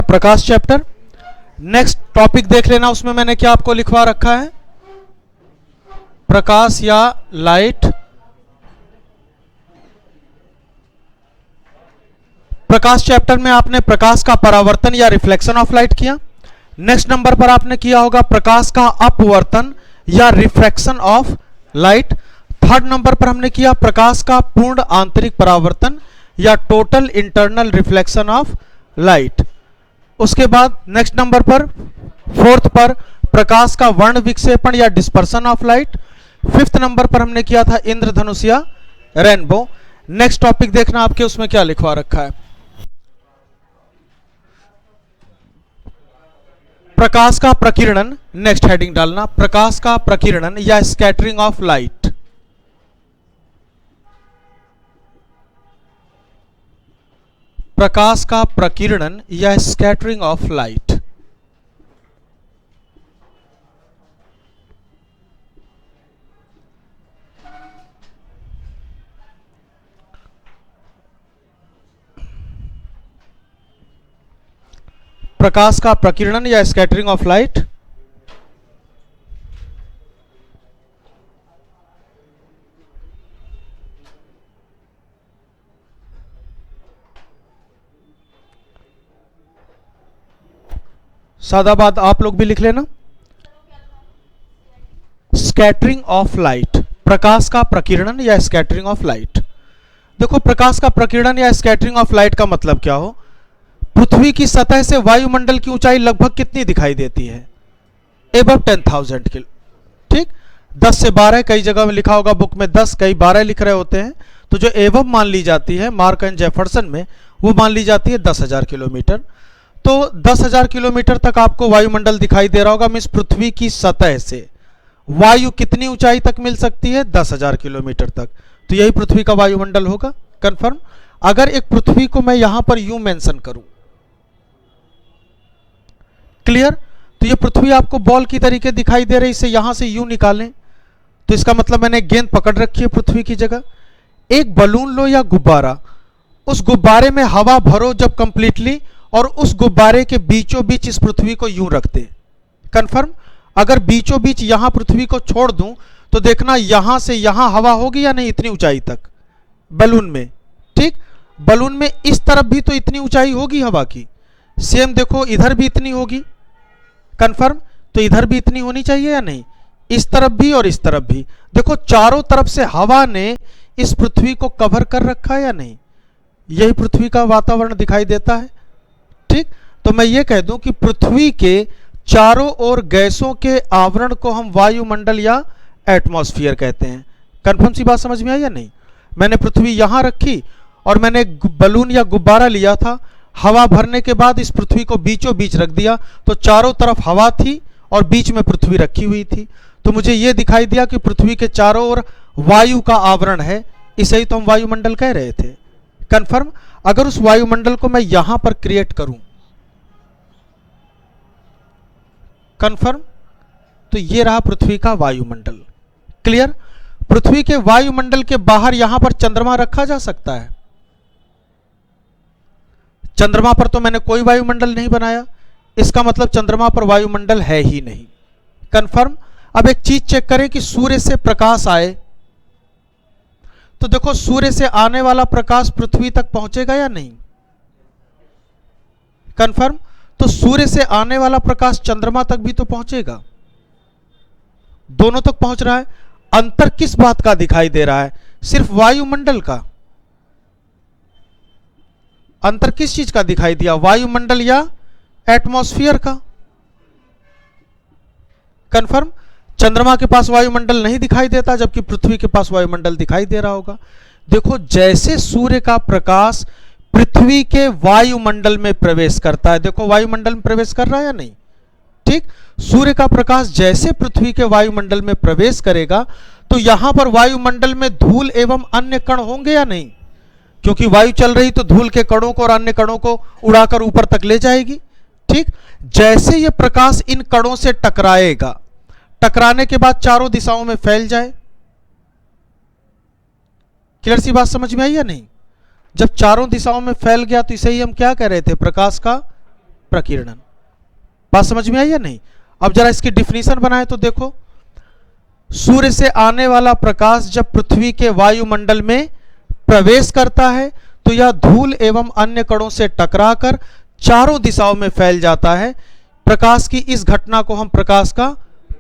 प्रकाश chapter. Next topic देख लेना, उसमें मैंने क्या आपको लिखवा रखा है, प्रकाश या लाइट। प्रकाश चैप्टर में आपने प्रकाश का परावर्तन या रिफ्लेक्शन ऑफ लाइट किया। नेक्स्ट नंबर पर आपने किया होगा प्रकाश का अपवर्तन या refraction of light. Third number पर हमने किया प्रकाश का पूर्ण आंतरिक परावर्तन या total internal reflection of light. उसके बाद नेक्स्ट नंबर पर फोर्थ पर प्रकाश का वर्ण विक्षेपण या dispersion of light. Fifth number पर हमने किया था इंद्रधनुष या रेनबो। नेक्स्ट टॉपिक देखना आपके उसमें क्या लिखवा रखा है, प्रकाश का प्रकीर्णन। नेक्स्ट हेडिंग डालना, प्रकाश का प्रकीर्णन या स्कैटरिंग ऑफ लाइट। प्रकाश का प्रकीर्णन या स्कैटरिंग ऑफ लाइट। प्रकाश का प्रकीर्णन या स्कैटरिंग ऑफ लाइट। सादा बात आप लोग भी लिख लेना, स्कैटरिंग ऑफ लाइट, प्रकाश का प्रकीर्णन या स्कैटरिंग ऑफ लाइट। देखो प्रकाश का प्रकीर्णन या स्कैटरिंग ऑफ लाइट का मतलब क्या हो, पृथ्वी की सतह से वायुमंडल की ऊंचाई लगभग कितनी दिखाई देती है, एबव 10,000 किलो। ठीक, 10 से 12, कई जगह में लिखा होगा बुक में 10, कई 12 लिख रहे होते हैं, तो जो एबव मान ली जाती है मार्क एंड जेफरसन में, वो मान ली जाती है 10,000 किलोमीटर। तो 10,000 किलोमीटर तक आपको वायुमंडल दिखाई दे रहा होगा। मीन्स पृथ्वी की सतह से वायु कितनी ऊंचाई तक मिल सकती है, 10,000 किलोमीटर तक। तो यही पृथ्वी का वायुमंडल होगा, कंफर्म। अगर एक पृथ्वी को मैं यहां पर यूं मेंशन करूं, क्लियर, तो ये पृथ्वी आपको बॉल की तरीके दिखाई दे रही, इसे यहां से यूं निकालें तो इसका मतलब मैंने गेंद पकड़ रखी है पृथ्वी की जगह। एक बलून लो या गुब्बारा, उस गुब्बारे में हवा भरो जब कंप्लीटली, और उस गुब्बारे के बीचों बीच इस पृथ्वी को यूं रख दे, कंफर्म। अगर बीचों बीच यहां पृथ्वी को छोड़ दूं तो देखना यहां से यहां हवा होगी या नहीं, इतनी ऊंचाई तक बलून में। ठीक, बलून में इस तरफ भी तो इतनी ऊंचाई होगी हवा की, सेम देखो इधर भी इतनी होगी, कंफर्म। तो इधर भी इतनी होनी चाहिए या नहीं, इस तरफ भी और इस तरफ भी। देखो चारों तरफ से हवा ने इस पृथ्वी को कवर कर रखा है या नहीं, यही पृथ्वी का वातावरण दिखाई देता है। ठीक, तो मैं ये कह दूं कि पृथ्वी के चारों ओर गैसों के आवरण को हम वायुमंडल या एटमॉस्फेयर कहते हैं। कंफर्म सी बात समझ में आई या नहीं। मैंने पृथ्वी यहां रखी और मैंने बलून या गुब्बारा लिया था, हवा भरने के बाद इस पृथ्वी को बीचों बीच रख दिया, तो चारों तरफ हवा थी और बीच में पृथ्वी रखी हुई थी। तो मुझे यह दिखाई दिया कि पृथ्वी के चारों ओर वायु का आवरण है, इसे ही तो हम वायुमंडल कह रहे थे, कंफर्म। अगर उस वायुमंडल को मैं यहां पर क्रिएट करूं, कंफर्म, तो यह रहा पृथ्वी का वायुमंडल, क्लियर। पृथ्वी के वायुमंडल के बाहर यहां पर चंद्रमा रखा जा सकता है। चंद्रमा पर तो मैंने कोई वायुमंडल नहीं बनाया, इसका मतलब चंद्रमा पर वायुमंडल है ही नहीं, कंफर्म। अब एक चीज चेक करें कि सूर्य से प्रकाश आए, तो देखो सूर्य से आने वाला प्रकाश पृथ्वी तक पहुंचेगा या नहीं, कंफर्म। तो सूर्य से आने वाला प्रकाश चंद्रमा तक भी तो पहुंचेगा, दोनों तक पहुंच रहा है। अंतर किस बात का दिखाई दे रहा है, सिर्फ वायुमंडल का। अंतर किस चीज का दिखाई दिया, वायुमंडल या एटमॉस्फेयर का, कंफर्म। चंद्रमा के पास वायुमंडल नहीं दिखाई देता, जबकि पृथ्वी के पास वायुमंडल दिखाई दे रहा होगा। देखो जैसे सूर्य का प्रकाश पृथ्वी के वायुमंडल में प्रवेश करता है, देखो वायुमंडल में प्रवेश कर रहा है या नहीं। ठीक, सूर्य का प्रकाश जैसे पृथ्वी के वायुमंडल में प्रवेश करेगा, तो यहां पर वायुमंडल में धूल एवं अन्य कण होंगे या नहीं, क्योंकि वायु चल रही तो धूल के कणों को और अन्य कणों को उड़ाकर ऊपर तक ले जाएगी। ठीक, जैसे यह प्रकाश इन कणों से टकराएगा, टकराने के बाद चारों दिशाओं में फैल जाए, क्लियर सी बात समझ में आई या नहीं। जब चारों दिशाओं में फैल गया तो इसे ही हम क्या कह रहे थे, प्रकाश का प्रकीर्णन। बात समझ में आई या नहीं? अब जरा इसकी डिफिनीशन बनाए तो देखो, सूर्य से आने वाला प्रकाश जब पृथ्वी के वायुमंडल में प्रवेश करता है तो यह धूल एवं अन्य कणों से टकराकर चारों दिशाओं में फैल जाता है। प्रकाश की इस घटना को हम प्रकाश का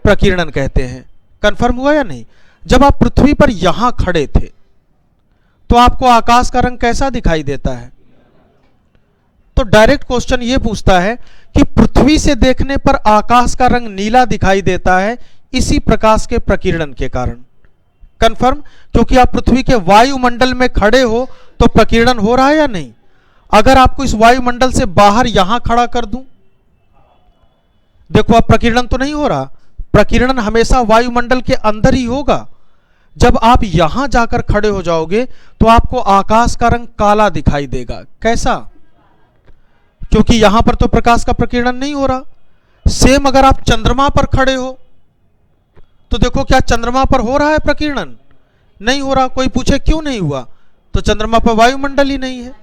प्रकीर्णन कहते हैं। कंफर्म हुआ या नहीं? जब आप पृथ्वी पर यहां खड़े थे तो आपको आकाश का रंग कैसा दिखाई देता है? तो डायरेक्ट क्वेश्चन ये पूछता है कि पृथ्वी से देखने पर आकाश का रंग नीला दिखाई देता है इसी प्रकाश के प्रकीर्णन के कारण। कंफर्म? क्योंकि आप पृथ्वी के वायुमंडल में खड़े हो तो प्रकीर्णन हो रहा है या नहीं? अगर आपको इस वायुमंडल से बाहर यहां खड़ा कर दूं, देखो अब प्रकीर्णन तो नहीं हो रहा। प्रकीर्णन हमेशा वायुमंडल के अंदर ही होगा। जब आप यहां जाकर खड़े हो जाओगे तो आपको आकाश का रंग काला दिखाई देगा। कैसा? क्योंकि यहां पर तो प्रकाश का प्रकीर्णन नहीं हो रहा। सेम अगर आप चंद्रमा पर खड़े हो तो देखो, क्या चंद्रमा पर हो रहा है प्रकीर्णन? नहीं हो रहा। कोई पूछे क्यों नहीं हुआ, तो चंद्रमा पर वायुमंडल ही नहीं है।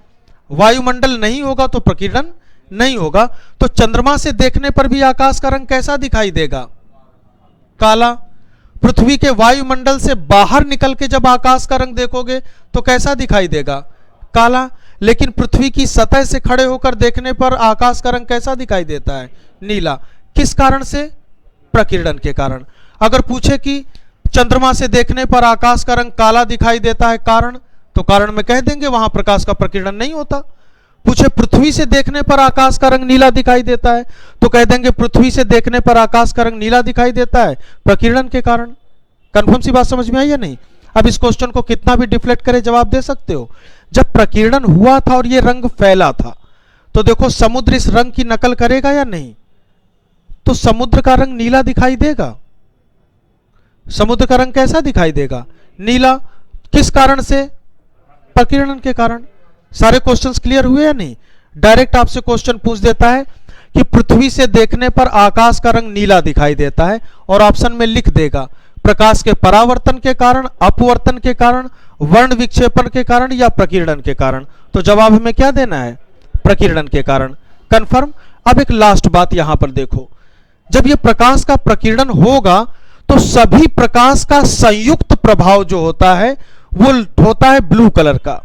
वायुमंडल नहीं होगा तो प्रकीर्णन नहीं होगा। तो चंद्रमा से देखने पर भी आकाश का रंग कैसा दिखाई देगा? काला। पृथ्वी के वायुमंडल से बाहर निकल के जब आकाश का रंग देखोगे तो कैसा दिखाई देगा? काला। लेकिन पृथ्वी की सतह से खड़े होकर देखने पर आकाश का रंग कैसा दिखाई देता है? नीला। किस कारण से? प्रकीर्णन के कारण। अगर पूछे कि चंद्रमा से देखने पर आकाश का रंग काला दिखाई देता है, कारण, तो कारण में कह देंगे वहां प्रकाश का प्रकीर्णन नहीं होता। पूछे पृथ्वी से देखने पर आकाश का रंग नीला दिखाई देता है, तो कह देंगे पृथ्वी से देखने पर आकाश का रंग नीला दिखाई देता है प्रकीर्णन के कारण। कंफर्म सी बात समझ में आई या नहीं? अब इस क्वेश्चन को कितना भी डिफ्लेक्ट करे जवाब दे सकते हो। जब प्रकीर्णन हुआ था और ये रंग फैला था तो देखो, समुद्र इस रंग की नकल करेगा या नहीं? तो समुद्र का रंग नीला दिखाई देगा। समुद्र का रंग कैसा दिखाई देगा? नीला। किस कारण से? प्रकीर्णन के कारण। सारे क्वेश्चंस क्लियर हुए या नहीं? डायरेक्ट आपसे क्वेश्चन पूछ देता है कि पृथ्वी से देखने पर आकाश का रंग नीला दिखाई देता है और ऑप्शन में लिख देगा प्रकाश के परावर्तन के कारण, अपवर्तन के कारण, वर्ण विक्षेपण के कारण या प्रकीर्णन के कारण। तो जवाब हमें क्या देना है? प्रकीर्णन के कारण। कंफर्म? अब एक लास्ट बात यहां पर देखो, जब यह प्रकाश का प्रकीर्णन होगा तो सभी प्रकाश का संयुक्त प्रभाव जो होता है वो होता है ब्लू कलर का।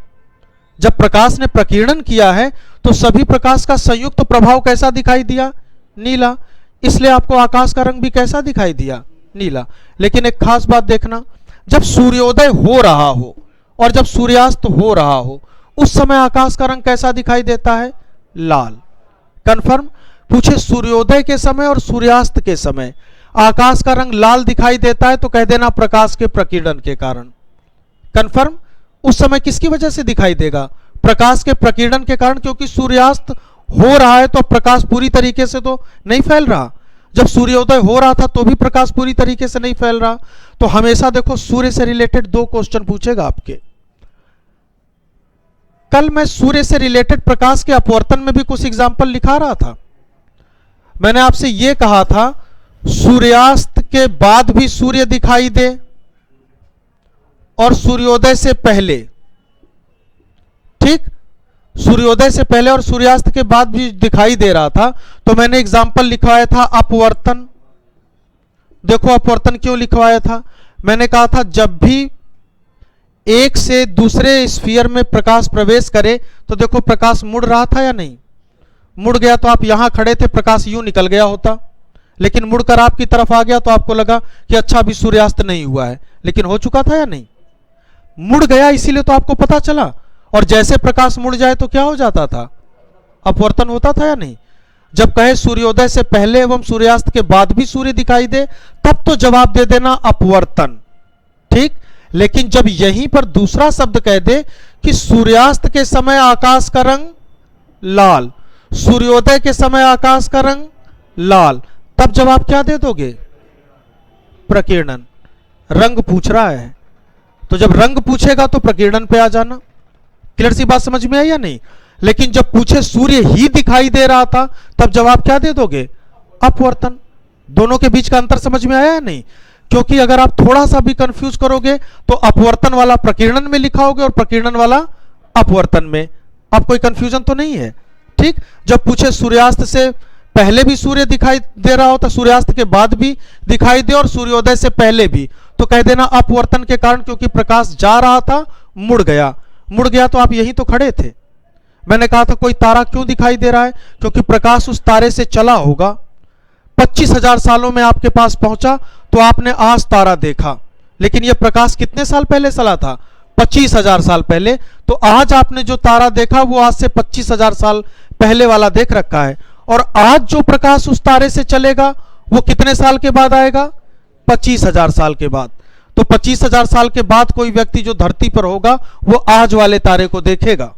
जब प्रकाश ने प्रकीर्णन किया है तो सभी प्रकाश का संयुक्त प्रभाव कैसा दिखाई दिया? नीला। इसलिए आपको आकाश का रंग भी कैसा दिखाई दिया? नीला। लेकिन एक खास बात देखना, जब सूर्योदय हो रहा हो और जब सूर्यास्त हो रहा हो उस समय आकाश का रंग कैसा दिखाई देता है? लाल। कंफर्म? पूछे सूर्योदय के समय और सूर्यास्त के समय आकाश का रंग लाल दिखाई देता है तो कह देना प्रकाश के प्रकीर्णन के कारण। कंफर्म? उस समय किसकी वजह से दिखाई देगा? प्रकाश के प्रकीर्णन के कारण, क्योंकि सूर्यास्त हो रहा है तो प्रकाश पूरी तरीके से तो नहीं फैल रहा। जब सूर्योदय हो रहा था तो भी प्रकाश पूरी तरीके से नहीं फैल रहा। तो हमेशा देखो, सूर्य से रिलेटेड दो क्वेश्चन पूछेगा आपके। कल मैं सूर्य से रिलेटेड प्रकाश के अपवर्तन में भी कुछ एग्जाम्पल लिखा रहा था। मैंने आपसे यह कहा था सूर्यास्त के बाद भी सूर्य दिखाई दे और सूर्योदय से पहले। ठीक? सूर्योदय से पहले और सूर्यास्त के बाद भी दिखाई दे रहा था। तो मैंने एग्जाम्पल लिखवाया था अपवर्तन। देखो अपवर्तन क्यों लिखवाया था? मैंने कहा था जब भी एक से दूसरे स्फीयर में प्रकाश प्रवेश करे तो देखो प्रकाश मुड़ रहा था या नहीं? मुड़ गया। तो आप यहां खड़े थे, प्रकाश यूं निकल गया होता, लेकिन मुड़कर आपकी तरफ आ गया तो आपको लगा कि अच्छा अभी सूर्यास्त नहीं हुआ है, लेकिन हो चुका था या नहीं? मुड़ गया, इसीलिए तो आपको पता चला। और जैसे प्रकाश मुड़ जाए तो क्या हो जाता था? अपवर्तन होता था या नहीं? जब कहे सूर्योदय से पहले एवं सूर्यास्त के बाद भी सूर्य दिखाई दे तब तो जवाब दे देना अपवर्तन। ठीक? लेकिन जब यहीं पर दूसरा शब्द कह दे कि सूर्यास्त के समय आकाश का रंग लाल, सूर्योदय के समय आकाश का रंग लाल, तब जवाब क्या दे दोगे? प्रकीर्णन। रंग पूछ रहा है तो जब रंग पूछेगा तो प्रकीर्णन पे आ जाना। क्लियर सी बात समझ में आई या नहीं? लेकिन जब पूछे सूर्य ही दिखाई दे रहा था तब जवाब क्या दे दोगे? अपवर्तन। दोनों के बीच का अंतर समझ में आया या नहीं? क्योंकि अगर आप थोड़ा सा भी कंफ्यूज करोगे तो अपवर्तन वाला प्रकीर्णन में लिखाओगे और प्रकीर्णन वाला अपवर्तन में। अब कोई कंफ्यूजन तो नहीं है? ठीक, जब पूछे सूर्यास्त से पहले भी सूर्य दिखाई दे रहा होता, सूर्यास्त के बाद भी दिखाई दे और सूर्योदय से पहले भी, तो कह देना अपवर्तन के कारण, क्योंकि प्रकाश जा रहा था मुड़ गया। मुड़ गया तो आप यहीं तो खड़े थे। मैंने कहा था कोई तारा क्यों दिखाई दे रहा है, क्योंकि प्रकाश उस तारे से चला होगा। 25,000 सालों में आपके पास पहुंचा तो आपने आज तारा देखा, लेकिन यह प्रकाश कितने साल पहले चला था? 25,000 साल पहले। तो आज आपने जो तारा देखा वो आज से 25,000 साल पहले वाला देख रखा है, और आज जो प्रकाश उस तारे से चलेगा वो कितने साल के बाद आएगा? 25,000 साल के बाद। तो 25,000 साल के बाद कोई व्यक्ति जो धरती पर होगा वो आज वाले तारे को देखेगा।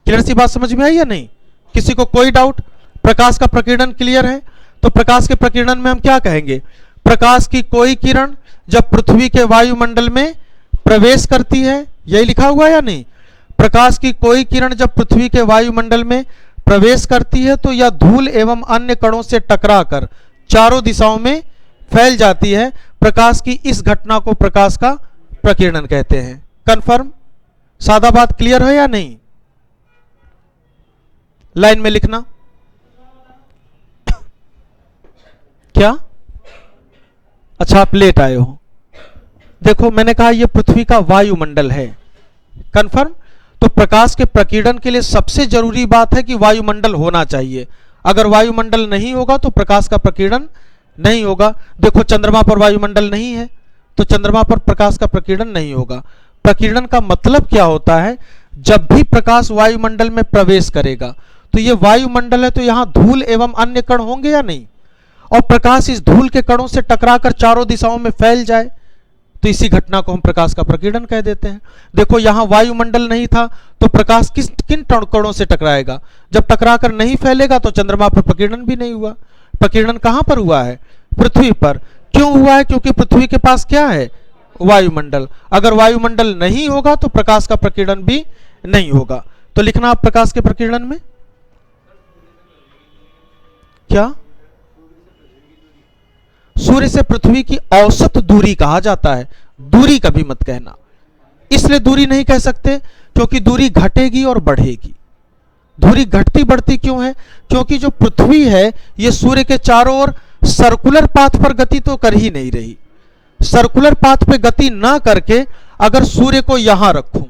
क्लियर सी बात समझ में आई या नहीं? किसी को कोई डाउट? प्रकाश का प्रकीर्णन क्लियर है? तो प्रकाश के प्रकीर्णन में हम क्या कहेंगे? प्रकाश की कोई किरण जब पृथ्वी के वायुमंडल में प्रवेश करती है, यही लिखा हुआ है या नहीं? प्रकाश की कोई किरण जब पृथ्वी के वायुमंडल में प्रवेश करती है तो यह धूल एवं अन्य कणों से टकराकर चारों दिशाओं में फैल जाती है। प्रकाश की इस घटना को प्रकाश का प्रकीर्णन कहते हैं। कंफर्म? सादा बात क्लियर है या नहीं? लाइन में लिखना। क्या? अच्छा, आप लेट आए हो। देखो, मैंने कहा यह पृथ्वी का वायुमंडल है। कंफर्म? तो प्रकाश के प्रकीर्णन के लिए सबसे जरूरी बात है कि वायुमंडल होना चाहिए। अगर वायुमंडल नहीं होगा तो प्रकाश का प्रकीर्णन नहीं होगा। देखो, चंद्रमा पर वायुमंडल नहीं है तो चंद्रमा पर प्रकाश का प्रकीर्णन नहीं होगा। प्रकीर्णन का मतलब क्या होता है? जब भी प्रकाश वायुमंडल में प्रवेश करेगा तो ये वायुमंडल है, तो यहां धूल एवं अन्य कण होंगे या नहीं? और प्रकाश इस धूल के कणों से टकराकर चारों दिशाओं में फैल जाए तो इसी घटना को हम प्रकाश का प्रकीर्णन कह देते हैं। देखो, यहां वायुमंडल नहीं था तो प्रकाश किन कणों से टकराएगा? जब टकराकर नहीं फैलेगा तो चंद्रमा पर प्रकीर्णन भी नहीं हुआ। प्रकीर्णन कहां पर हुआ है? पृथ्वी पर। क्यों हुआ है? क्योंकि पृथ्वी के पास क्या है? वायुमंडल। अगर वायुमंडल नहीं होगा तो प्रकाश का प्रकीर्णन भी नहीं होगा। तो लिखना आप प्रकाश के प्रकीर्णन में क्या? सूर्य से पृथ्वी की औसत दूरी कहा जाता है। दूरी कभी मत कहना। इसलिए दूरी नहीं कह सकते क्योंकि दूरी घटेगी और बढ़ेगी। दूरी घटती बढ़ती क्यों है? क्योंकि जो पृथ्वी है यह सूर्य के चारों ओर सर्कुलर पाथ पर गति तो कर ही नहीं रही। सर्कुलर पाथ पे गति ना करके अगर सूर्य को यहां रखूं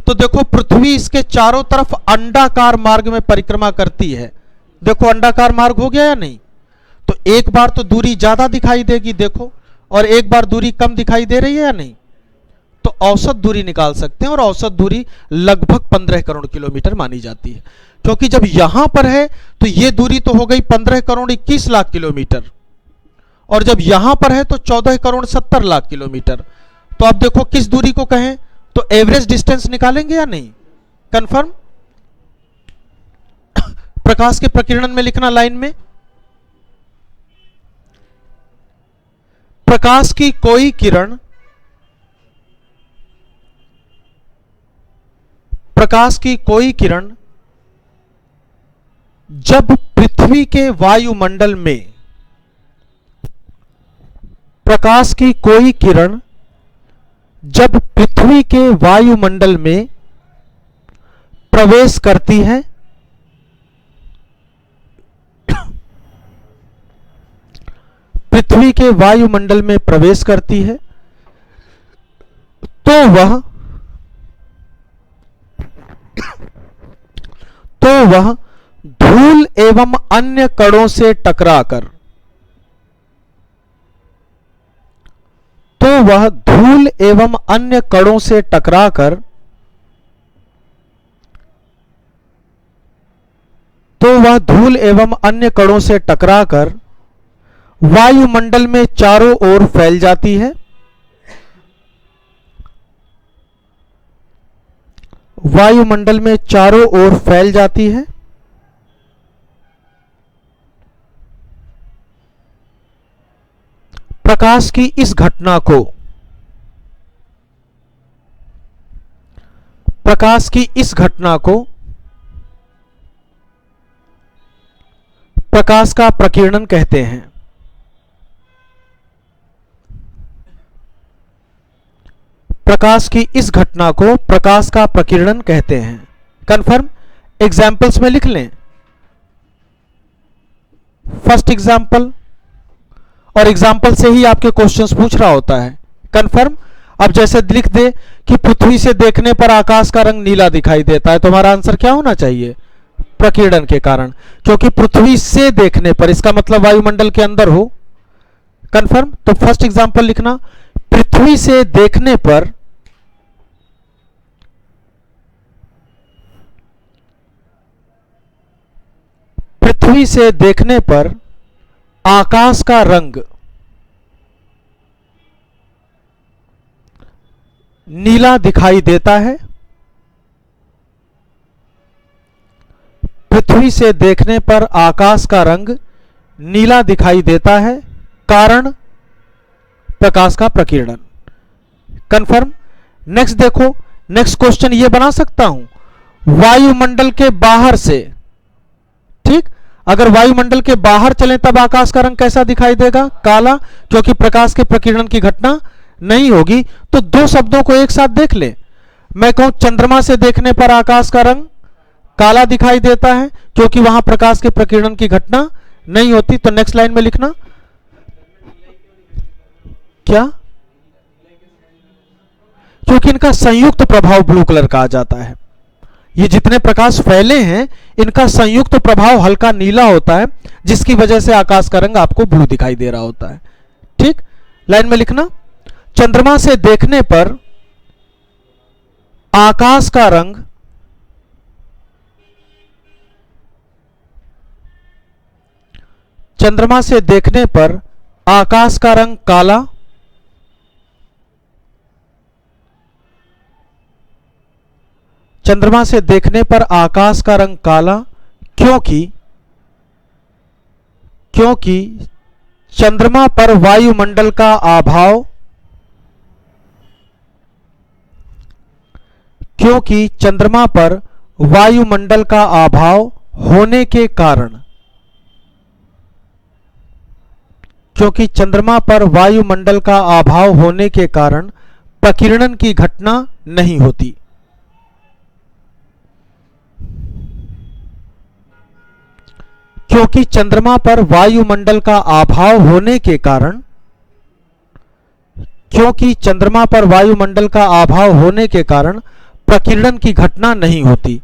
तो देखो, पृथ्वी इसके चारों तरफ अंडाकार मार्ग में परिक्रमा करती है। देखो, अंडाकार मार्ग हो गया या नहीं? तो एक बार तो दूरी ज्यादा दिखाई देगी, देखो, और एक बार दूरी कम दिखाई दे रही है या नहीं? तो औसत दूरी निकाल सकते हैं, और औसत दूरी लगभग 15 करोड़ किलोमीटर मानी जाती है। क्योंकि जब यहां पर है तो यह दूरी तो हो गई 15 करोड़ 21 लाख किलोमीटर, और जब यहां पर है तो 14 करोड़ 70 लाख किलोमीटर। तो अब देखो किस दूरी को कहें, तो एवरेज डिस्टेंस निकालेंगे या नहीं? कंफर्म? प्रकाश के प्रकीर्णन में लिखना लाइन में, प्रकाश की कोई किरण जब पृथ्वी के वायुमंडल में प्रकाश की कोई किरण जब पृथ्वी के वायुमंडल में प्रवेश करती है पृथ्वी के वायुमंडल में प्रवेश करती है तो वह धूल एवं अन्य कणों से टकराकर वायुमंडल में चारों ओर फैल जाती है। वायुमंडल में चारों ओर फैल जाती है। प्रकाश की इस घटना को प्रकाश का प्रकीर्णन कहते हैं। प्रकाश की इस घटना को प्रकाश का प्रकीर्णन कहते हैं। कंफर्म? एग्जाम्पल्स में लिख लें, फर्स्ट एग्जाम्पल, और एग्जाम्पल से ही आपके क्वेश्चंस पूछ रहा होता है। कंफर्म। अब जैसे लिख दे कि पृथ्वी से देखने पर आकाश का रंग नीला दिखाई देता है, तो हमारा आंसर क्या होना चाहिए? प्रकीर्णन के कारण, क्योंकि पृथ्वी से देखने पर, इसका मतलब वायुमंडल के अंदर हो। कंफर्म। तो फर्स्ट एग्जांपल लिखना, पृथ्वी से देखने पर आकाश का रंग नीला दिखाई देता है। पृथ्वी से देखने पर आकाश का रंग नीला दिखाई देता है, कारण प्रकाश का प्रकीर्णन। कंफर्म। नेक्स्ट देखो, नेक्स्ट क्वेश्चन ये बना सकता हूं, वायुमंडल के बाहर से, ठीक, अगर वायुमंडल के बाहर चलें तब आकाश का रंग कैसा दिखाई देगा? काला, क्योंकि प्रकाश के प्रकीर्णन की घटना नहीं होगी। तो दो शब्दों को एक साथ देख लें। मैं कहूं चंद्रमा से देखने पर आकाश का रंग काला दिखाई देता है, क्योंकि वहां प्रकाश के प्रकीर्णन की घटना नहीं होती। तो नेक्स्ट लाइन में लिखना क्या? क्योंकि इनका संयुक्त प्रभाव ब्लू कलर का आ जाता है। ये जितने प्रकाश फैले हैं इनका संयुक्त प्रभाव हल्का नीला होता है, जिसकी वजह से आकाश का रंग आपको ब्लू दिखाई दे रहा होता है। ठीक, लाइन में लिखना, चंद्रमा से देखने पर आकाश का रंग काला, चंद्रमा से देखने पर आकाश का रंग काला, क्योंकि चंद्रमा पर वायुमंडल का अभाव, होने के कारण, प्रकीर्णन की घटना नहीं होती। क्योंकि चंद्रमा पर वायुमंडल का अभाव होने के कारण प्रकीर्णन की घटना नहीं होती।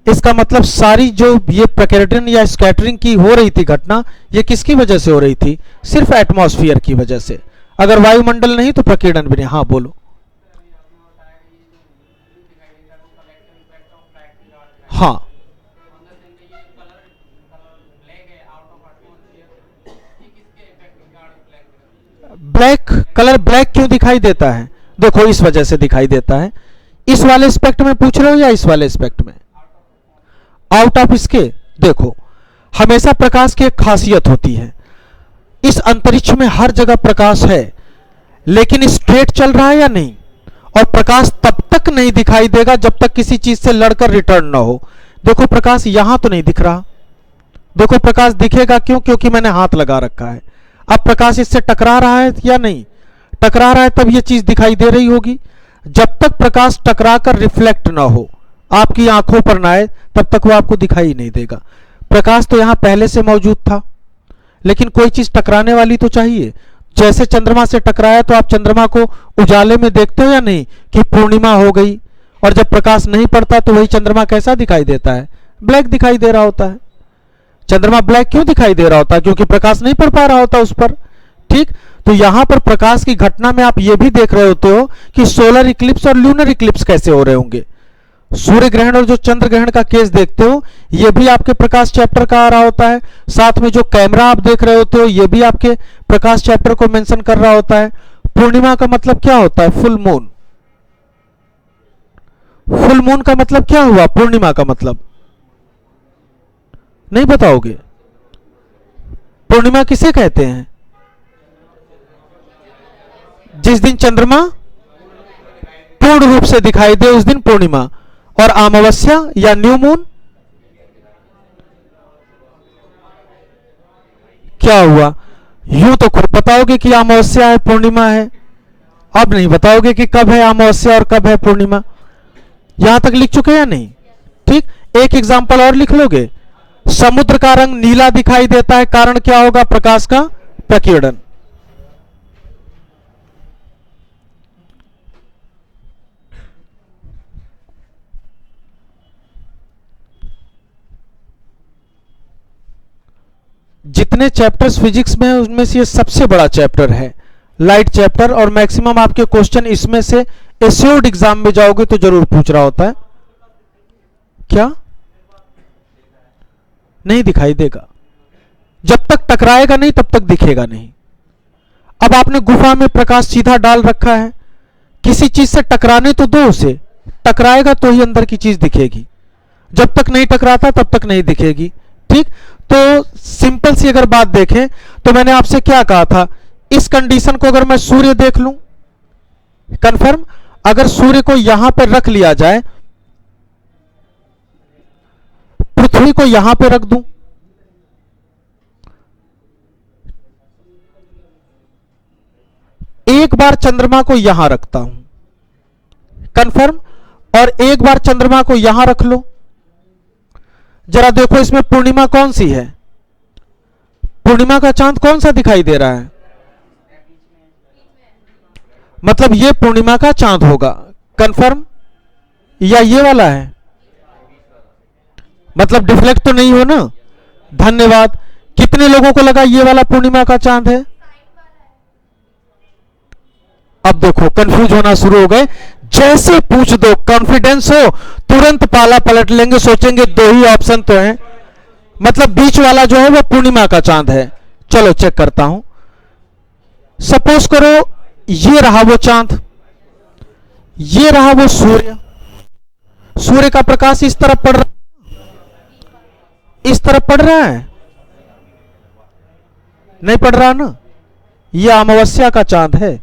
इसका मतलब सारी जो ये प्रकीर्णन या स्कैटरिंग की हो रही थी घटना, ये किसकी वजह से हो रही थी? सिर्फ एटमॉस्फेयर की वजह से। अगर वायुमंडल नहीं तो प्रकीर्णन भी नहीं। हाँ बोलो। हाँ, ब्लैक कलर ब्लैक क्यों दिखाई देता है? देखो इस वजह से दिखाई देता है। इस वाले एस्पेक्ट में पूछ रहे हो या इस वाले एस्पेक्ट में? आउट ऑफ इसके। देखो, हमेशा प्रकाश की एक खासियत होती है, इस अंतरिक्ष में हर जगह प्रकाश है, लेकिन स्ट्रेट चल रहा है या नहीं? और प्रकाश तब तक नहीं दिखाई देगा जब तक किसी चीज से लड़कर रिटर्न ना हो। देखो प्रकाश यहां तो नहीं दिख रहा। देखो प्रकाश दिखेगा क्यों? क्योंकि मैंने हाथ लगा रखा है। अब प्रकाश इससे टकरा रहा है या नहीं? टकरा रहा है, तब यह चीज दिखाई दे रही होगी। जब तक प्रकाश टकराकर रिफ्लेक्ट ना हो, आपकी आंखों पर ना आए, तब तक वो आपको दिखाई नहीं देगा। प्रकाश तो यहां पहले से मौजूद था, लेकिन कोई चीज टकराने वाली तो चाहिए। जैसे चंद्रमा से टकराया तो आप चंद्रमा को उजाले में देखते हो या नहीं कि पूर्णिमा हो गई, और जब प्रकाश नहीं पड़ता तो वही चंद्रमा कैसा दिखाई देता है? ब्लैक दिखाई दे रहा होता है। चंद्रमा ब्लैक क्यों दिखाई दे रहा होता है? क्योंकि प्रकाश नहीं पड़ पा रहा होता उस पर। ठीक, तो यहां पर प्रकाश की घटना में आप ये भी देख रहे होते हो कि सोलर इक्लिप्स और ल्यूनर इक्लिप्स कैसे हो रहे होंगे। सूर्य ग्रहण और जो चंद्र ग्रहण का केस देखते हो, ये भी आपके प्रकाश चैप्टर का आ रहा होता है। साथ में जो कैमरा आप देख रहे होते हो, ये भी आपके प्रकाश चैप्टर को मेंशन कर रहा होता है। पूर्णिमा का मतलब क्या होता है? Full moon. फुल मून का मतलब क्या हुआ? पूर्णिमा का मतलब नहीं बताओगे? पूर्णिमा किसे कहते हैं? जिस दिन चंद्रमा पूर्ण रूप से दिखाई दे उस दिन पूर्णिमा। और अमावस्या या न्यू मून क्या हुआ? यूं तो खुद बताओगे कि अमावस्या है पूर्णिमा है, अब नहीं बताओगे कि कब है अमावस्या और कब है पूर्णिमा। यहां तक लिख चुके या नहीं? ठीक, एक एग्जाम्पल और लिख लोगे। समुद्र का रंग नीला दिखाई देता है, कारण क्या होगा? प्रकाश का प्रकीर्णन। जितने चैप्टर्स फिजिक्स में है उनमें से ये सबसे बड़ा चैप्टर है, लाइट चैप्टर, और मैक्सिमम आपके क्वेश्चन इसमें से एश्योर्ड एग्जाम में जाओगे तो जरूर पूछ रहा होता है। क्या नहीं दिखाई देगा? जब तक टकराएगा नहीं तब तक दिखेगा नहीं। अब आपने गुफा में प्रकाश सीधा डाल रखा है, किसी चीज से टकराने तो दो उसे, टकराएगा तो ही अंदर की चीज दिखेगी, जब तक नहीं टकराता तब तक नहीं दिखेगी। ठीक, तो सिंपल सी अगर बात देखें तो मैंने आपसे क्या कहा था, इस कंडीशन को अगर मैं सूर्य देख लूं, कंफर्म, अगर सूर्य को यहां पर रख लिया जाए, पृथ्वी को यहां पर रख दूं, एक बार चंद्रमा को यहां रखता हूं, कंफर्म, और एक बार चंद्रमा को यहां रख लो, जरा देखो इसमें पूर्णिमा कौन सी है? पूर्णिमा का चांद कौन सा दिखाई दे रहा है? मतलब ये पूर्णिमा का चांद होगा, कंफर्म, या ये वाला है? मतलब डिफ्लेक्ट तो नहीं हो ना? धन्यवाद। कितने लोगों को लगा ये वाला पूर्णिमा का चांद है? अब देखो कंफ्यूज होना शुरू हो गए। जैसे पूछ दो, कॉन्फिडेंस हो, तुरंत पाला पलट लेंगे, सोचेंगे दो ही ऑप्शन तो हैं, मतलब बीच वाला जो है वो पूर्णिमा का चांद है। चलो चेक करता हूं। सपोज करो ये रहा वो चांद, ये रहा वो सूर्य। सूर्य का प्रकाश इस तरफ पड़ रहा है, इस तरफ पड़ रहा है, नहीं पड़ रहा ना? ये अमावस्या का चांद है,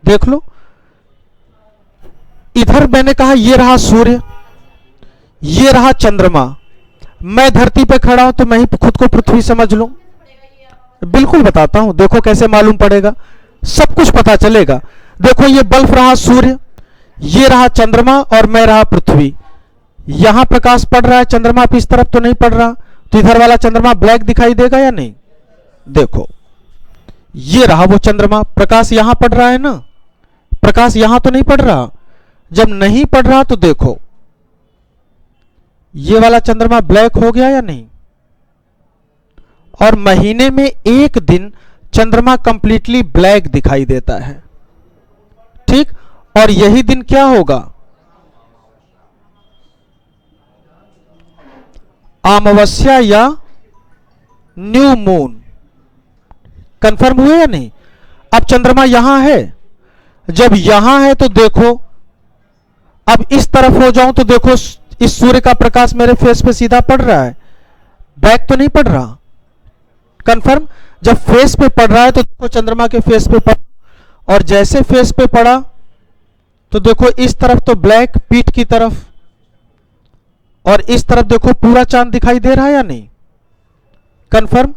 देख लो। इधर मैंने कहा ये रहा सूर्य, ये रहा चंद्रमा। मैं धरती पे खड़ा हूं तो मैं ही खुद को पृथ्वी समझ लूं? बिल्कुल बताता हूं, देखो कैसे मालूम पड़ेगा, सब कुछ पता चलेगा। देखो ये बल्ब रहा सूर्य, ये रहा चंद्रमा, और मैं रहा पृथ्वी। यहां प्रकाश पड़ रहा है, चंद्रमा पे इस तरफ तो नहीं पड़ रहा, तो इधर वाला चंद्रमा ब्लैक दिखाई देगा या नहीं? देखो ये रहा वो चंद्रमा, प्रकाश यहां पड़ रहा है ना, प्रकाश यहां तो नहीं पड़ रहा। जब नहीं पड़ रहा तो देखो ये वाला चंद्रमा ब्लैक हो गया या नहीं? और महीने में एक दिन चंद्रमा कंप्लीटली ब्लैक दिखाई देता है, ठीक, और यही दिन क्या होगा? अमावस्या या न्यू मून। कंफर्म हुए या नहीं? अब चंद्रमा यहां है, जब यहां है तो देखो, अब इस तरफ हो जाऊं तो देखो इस सूर्य का प्रकाश मेरे फेस पे सीधा पड़ रहा है, बैक तो नहीं पड़ रहा, कंफर्म। जब फेस पे पड़ रहा है तो देखो चंद्रमा के फेस पे पड़ा, और जैसे फेस पे पड़ा तो देखो इस तरफ तो ब्लैक पीठ की तरफ, और इस तरफ देखो पूरा चांद दिखाई दे रहा है या नहीं? कंफर्म।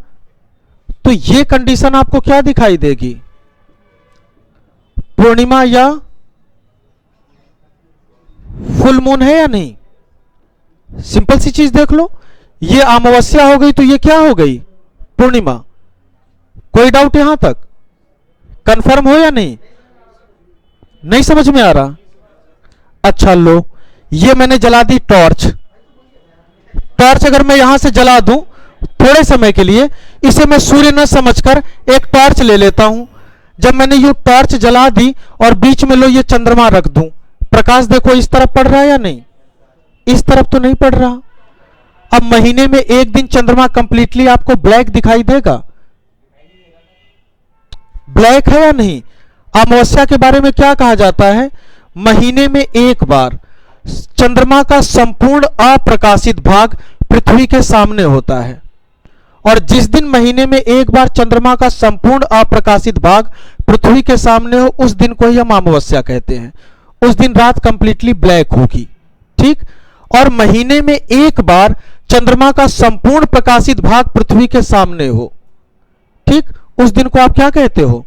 तो ये कंडीशन आपको क्या दिखाई देगी? पूर्णिमा या फुल मून है या नहीं? सिंपल सी चीज देख लो, ये अमावस्या हो गई तो ये क्या हो गई? पूर्णिमा। कोई डाउट यहां तक? कंफर्म हो या नहीं? नहीं समझ में आ रहा? अच्छा लो, ये मैंने जला दी टॉर्च। टॉर्च अगर मैं यहां से जला दूं थोड़े समय के लिए, इसे मैं सूर्य न समझकर एक टॉर्च ले लेता हूं। जब मैंने ये टॉर्च जला दी और बीच में लो ये चंद्रमा रख दूं, प्रकाश देखो इस तरफ पड़ रहा है या नहीं? इस तरफ तो नहीं पड़ रहा। अब महीने में एक दिन चंद्रमा कंप्लीटली आपको ब्लैक दिखाई देगा, ब्लैक है या नहीं? अमावस्या के बारे में क्या कहा जाता है? महीने में एक बार चंद्रमा का संपूर्ण अप्रकाशित भाग पृथ्वी के सामने होता है, और जिस दिन महीने में एक बार चंद्रमा का संपूर्ण अप्रकाशित भाग पृथ्वी के सामने हो उस दिन को ही हम अमावस्या कहते हैं। उस दिन रात कंप्लीटली ब्लैक होगी, ठीक। और महीने में एक बार चंद्रमा का संपूर्ण प्रकाशित भाग पृथ्वी के सामने हो, ठीक, उस दिन को आप क्या कहते हो?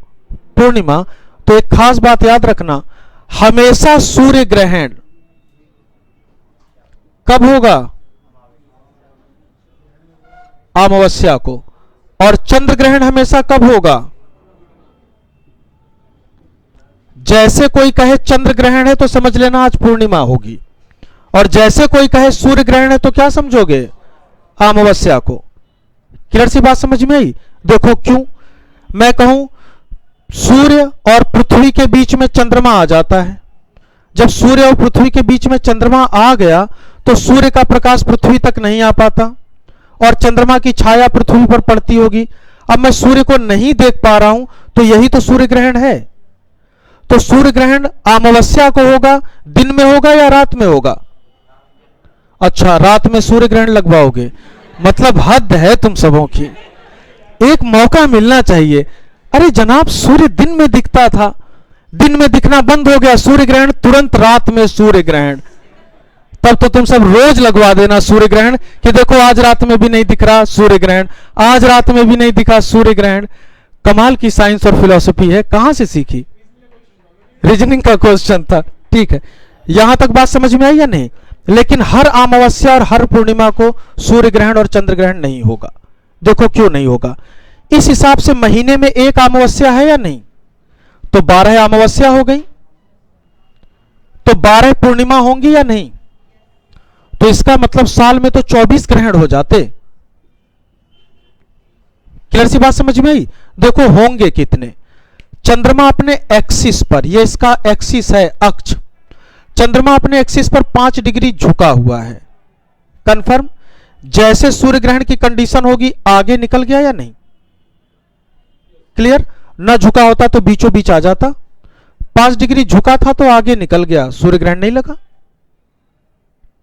पूर्णिमा। तो एक खास बात याद रखना, हमेशा सूर्य ग्रहण कब होगा? अमावस्या को। और चंद्र ग्रहण हमेशा कब होगा? जैसे कोई कहे चंद्र ग्रहण है तो समझ लेना आज पूर्णिमा होगी, और जैसे कोई कहे सूर्य ग्रहण है तो क्या समझोगे? अमावस्या को। क्लियर सी बात समझ में आई? देखो क्यों मैं कहूं सूर्य और पृथ्वी के बीच में चंद्रमा आ जाता है। जब सूर्य और पृथ्वी के बीच में चंद्रमा आ गया तो सूर्य का प्रकाश पृथ्वी तक नहीं आ पाता और चंद्रमा की छाया पृथ्वी पर पड़ती होगी। अब मैं सूर्य को नहीं देख पा रहा हूं तो यही तो सूर्य ग्रहण है। तो सूर्य ग्रहण अमावस्या को होगा, दिन में होगा या रात में होगा? अच्छा, रात में सूर्य ग्रहण लगवाओगे? मतलब हद है तुम सबों की, एक मौका मिलना चाहिए। अरे जनाब, सूर्य दिन में दिखता था, दिन में दिखना बंद हो गया, सूर्य ग्रहण तुरंत रात में सूर्य ग्रहण। तब तो तुम सब रोज लगवा देना सूर्य ग्रहण कि देखो आज रात में भी नहीं दिख रहा सूर्य ग्रहण, आज रात में भी नहीं दिखा सूर्य ग्रहण। कमाल की साइंस और फिलॉसफी है, कहां से सीखी? रीजनिंग का क्वेश्चन था। ठीक है, यहां तक बात समझ में आई या नहीं? लेकिन हर अमावस्या और हर पूर्णिमा को सूर्य ग्रहण और चंद्र ग्रहण नहीं होगा। देखो क्यों नहीं होगा? इस हिसाब से महीने में एक अमावस्या है या नहीं? तो 12 अमावस्या हो गई, तो 12 पूर्णिमा होंगी या नहीं? तो इसका मतलब साल में तो 24 ग्रहण हो जाते। क्लियर सी बात समझ में आई? देखो होंगे कितने। चंद्रमा अपने एक्सिस पर, ये इसका एक्सिस है, अक्ष, चंद्रमा अपने एक्सिस पर 5 डिग्री झुका हुआ है। कंफर्म? जैसे सूर्य ग्रहण की कंडीशन होगी आगे निकल गया या नहीं? क्लियर? ना झुका होता तो बीचों बीच आ जाता, 5 डिग्री झुका था तो आगे निकल गया, सूर्य ग्रहण नहीं लगा।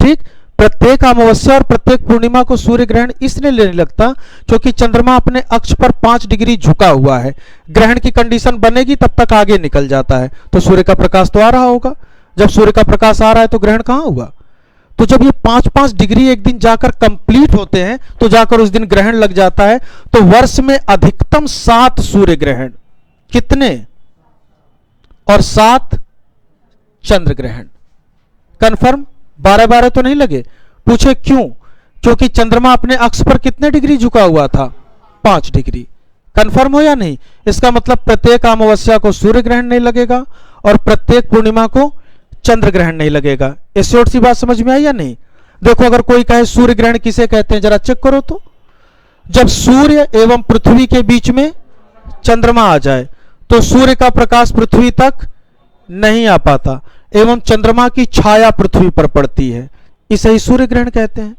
ठीक, प्रत्येक अमावस्या और प्रत्येक पूर्णिमा को सूर्य ग्रहण इसलिए नहीं लगता क्योंकि चंद्रमा अपने अक्ष पर 5 डिग्री झुका हुआ है। ग्रहण की कंडीशन बनेगी तब तक आगे निकल जाता है, तो सूर्य का प्रकाश तो आ रहा होगा। जब सूर्य का प्रकाश आ रहा है तो ग्रहण कहां हुआ? तो जब ये 5-5 डिग्री एक दिन जाकर कंप्लीट होते हैं तो जाकर उस दिन ग्रहण लग जाता है। तो वर्ष में अधिकतम 7 सूर्य ग्रहण, कितने? और 7 चंद्र ग्रहण। कंफर्म? 12-12 तो नहीं लगे? पूछे क्यों? क्योंकि चंद्रमा अपने अक्ष पर कितने डिग्री झुका हुआ था? 5 डिग्री। कंफर्म हो या नहीं? इसका मतलब प्रत्येक अमावस्या को सूर्य ग्रहण नहीं लगेगा और प्रत्येक पूर्णिमा को चंद्र ग्रहण नहीं लगेगा। इस शॉर्ट सी बात समझ में आई या नहीं? देखो अगर कोई कहे सूर्य ग्रहण किसे कहते हैं जरा चेक करो तो। जब सूर्य एवं पृथ्वी के बीच में चंद्रमा आ जाए तो सूर्य का प्रकाश पृथ्वी तक नहीं आ पाता एवं चंद्रमा की छाया पृथ्वी पर पड़ती है, इसे ही सूर्य ग्रहण कहते हैं।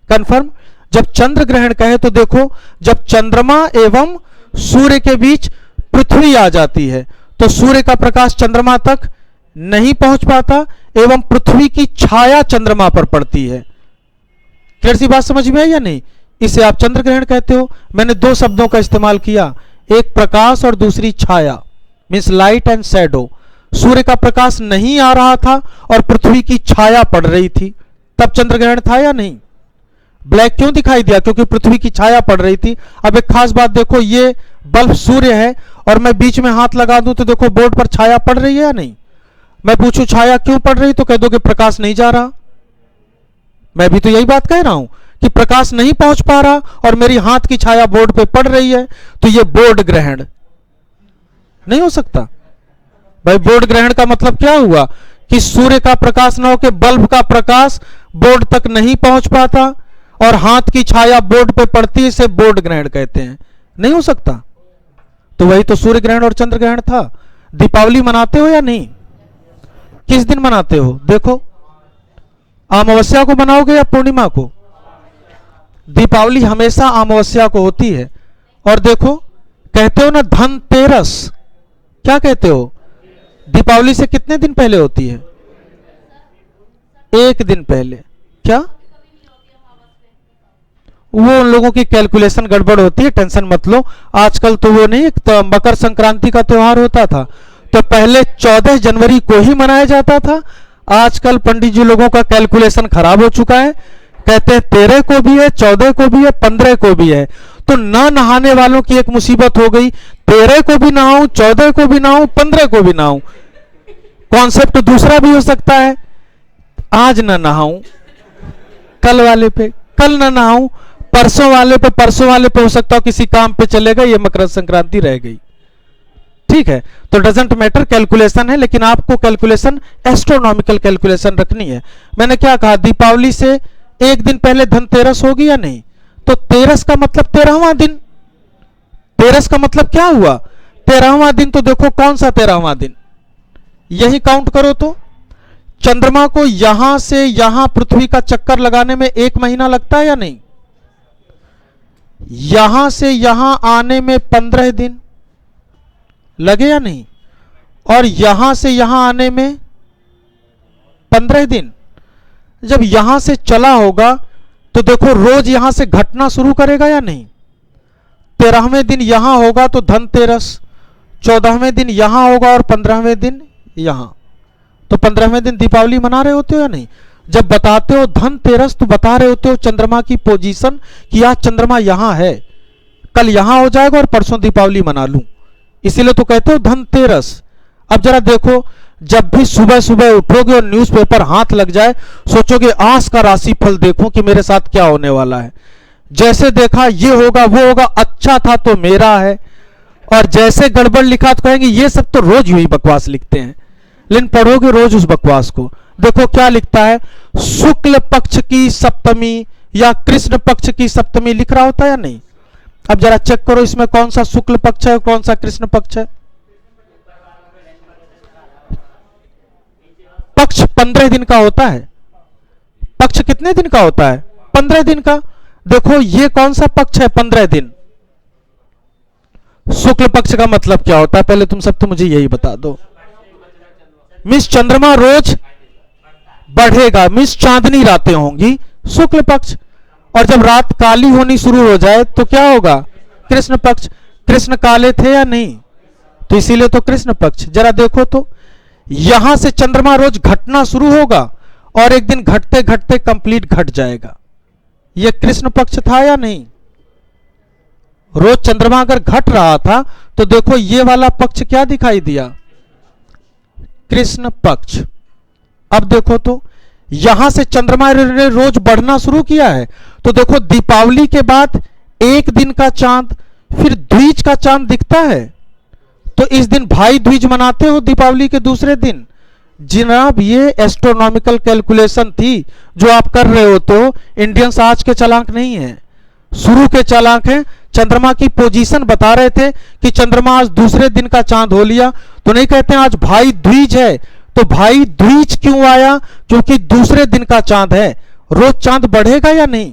कंफर्म? जब चंद्र ग्रहण कहे तो देखो जब चंद्रमा एवं सूर्य के बीच पृथ्वी आ जाती है तो सूर्य का प्रकाश चंद्रमा तक नहीं पहुंच पाता एवं पृथ्वी की छाया चंद्रमा पर पड़ती है। क्लियर सी बात समझ में आई या नहीं? इसे आप चंद्र ग्रहण कहते हो। मैंने 2 शब्दों का इस्तेमाल किया, एक प्रकाश और दूसरी छाया, मींस लाइट एंड शैडो। सूर्य का प्रकाश नहीं आ रहा था और पृथ्वी की छाया पड़ रही थी, तब चंद्र ग्रहण था या नहीं? ब्लैक क्यों दिखाई दिया? क्योंकि पृथ्वी की छाया पड़ रही थी। अब एक खास बात देखो, ये बल्ब सूर्य है और मैं बीच में हाथ लगा दूं तो देखो बोर्ड पर छाया पड़ रही है या नहीं? मैं पूछूं छाया क्यों पड़ रही तो कह दोगे प्रकाश नहीं जा रहा। मैं भी तो यही बात कह रहा हूं कि प्रकाश नहीं पहुंच पा रहा और मेरी हाथ की छाया बोर्ड पे पड़ रही है, तो यह बोर्ड ग्रहण नहीं हो सकता। भाई बोर्ड ग्रहण का मतलब क्या हुआ कि सूर्य का प्रकाश न होकर बल्ब का प्रकाश बोर्ड तक नहीं पहुंच पाता और हाथ की छाया बोर्ड पे पड़ती है, इसे बोर्ड ग्रहण कहते हैं। नहीं हो सकता। तो वही तो सूर्य ग्रहण और चंद्र ग्रहण था। दीपावली मनाते हो या नहीं? किस दिन मनाते हो? देखो अमावस्या को मनाओगे या पूर्णिमा को? दीपावली हमेशा अमावस्या को होती है। और देखो कहते हो ना धनतेरस, क्या कहते हो? दीपावली से कितने दिन पहले होती है? 1 दिन पहले। क्या? वो उन लोगों की कैलकुलेशन गड़बड़ होती है, टेंशन मत लो। आजकल तो वो नहीं, तो मकर संक्रांति का त्योहार होता था तो पहले 14 जनवरी को ही मनाया जाता था। आजकल पंडित जी लोगों का कैलकुलेशन खराब हो चुका है, कहते हैं 13 को भी है, 14 को भी है, 15 को भी है। तो ना नहाने वालों की एक मुसीबत हो गई, 13 को भी नहाऊं, 14 को भी नहाऊं, 15 को भी नहाऊं। कॉन्सेप्ट दूसरा भी हो सकता है, आज ना नहाऊं कल वाले पे कल ना नहाऊं, परसों वाले पे हो सकता हो किसी काम पे चलेगा, ये मकर संक्रांति रह गई। ठीक है, तो डजेंट मैटर, कैलकुलेशन है, लेकिन आपको कैलकुलेशन एस्ट्रोनॉमिकल कैलकुलेशन रखनी है। मैंने क्या कहा, दीपावली से एक दिन पहले धनतेरस होगी या नहीं, तो तेरस का मतलब 13वां दिन। तेरस का मतलब क्या हुआ, 13वां दिन। तो देखो कौन सा 13वां दिन, यही काउंट करो। तो चंद्रमा को यहां से यहां पृथ्वी का चक्कर लगाने में 1 महीना लगता है या नहीं, यहां से यहां आने में 15 दिन लगे या नहीं, और यहां से यहां आने में 15 दिन। जब यहां से चला होगा तो देखो रोज यहां से घटना शुरू करेगा या नहीं। 13वें दिन यहां होगा तो धनतेरस, 14वें दिन यहां होगा और 15वें दिन यहां, तो 15वें दिन दीपावली मना रहे होते हो या नहीं। जब बताते हो धनतेरस तो बता रहे होते हो चंद्रमा की पोजीशन कि आज चंद्रमा यहां है, कल यहां हो जाएगा और परसों दीपावली मना लूं, इसीलिए तो कहते हो धनतेरस। अब जरा देखो, जब भी सुबह सुबह उठोगे और न्यूज़पेपर हाथ लग जाए, सोचोगे आज का राशिफल देखो कि मेरे साथ क्या होने वाला है। जैसे देखा ये होगा वो होगा, अच्छा था तो मेरा है, और जैसे गड़बड़ लिखा तो कहेंगे ये सब तो रोज यही बकवास लिखते हैं। लेकिन पढ़ोगे रोज उस बकवास को, देखो क्या लिखता है, शुक्ल पक्ष की सप्तमी या कृष्ण पक्ष की सप्तमी लिख रहा होता है या नहीं। अब जरा चेक करो इसमें कौन सा शुक्ल पक्ष है और कौन सा कृष्ण पक्ष है। पक्ष 15 दिन का होता है। पक्ष कितने दिन का होता है, 15 दिन का। देखो ये कौन सा पक्ष है, 15 दिन। शुक्ल पक्ष का मतलब क्या होता है, पहले तुम सब तो मुझे यही बता दो। मिस चंद्रमा रोज बढ़ेगा, मिस चांदनी रातें होंगी, शुक्ल पक्ष। और जब रात काली होनी शुरू हो जाए तो क्या होगा, कृष्ण पक्ष। कृष्ण काले थे या नहीं, तो इसीलिए तो कृष्ण पक्ष। जरा देखो तो यहां से चंद्रमा रोज घटना शुरू होगा और एक दिन घटते घटते कंप्लीट घट जाएगा, यह कृष्ण पक्ष था या नहीं। रोज चंद्रमा अगर घट रहा था तो देखो ये वाला पक्ष क्या दिखाई दिया, कृष्ण पक्ष। अब देखो तो यहां से चंद्रमा ने रोज बढ़ना शुरू किया है, तो देखो दीपावली के बाद एक दिन का चांद, फिर द्विज का चांद दिखता है, तो इस दिन भाई द्विज मनाते हो दीपावली के दूसरे दिन। जनाब ये एस्ट्रोनॉमिकल कैलकुलेशन थी जो आप कर रहे हो, तो इंडियंस आज के चालाक नहीं है, शुरू के चालाक हैं। चंद्रमा की पोजीशन बता रहे थे कि चंद्रमा आज दूसरे दिन का चांद हो लिया, तो नहीं कहते आज भाई द्विज है, तो भाई द्विज क्यों आया, क्योंकि दूसरे दिन का चांद है। रोज चांद बढ़ेगा या नहीं,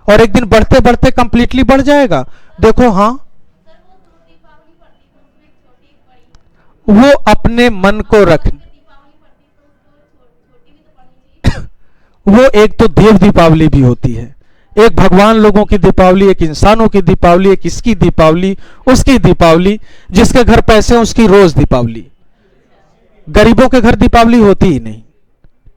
और एक दिन बढ़ते बढ़ते कंप्लीटली बढ़ जाएगा। देखो हाँ, वो अपने मन को रख वो एक तो देव दीपावली भी होती है, एक भगवान लोगों की दीपावली, एक इंसानों की दीपावली, एक इसकी दीपावली, उसकी दीपावली, जिसके घर पैसे हैं उसकी रोज दीपावली। गरीबों के घर दीपावली होती ही नहीं।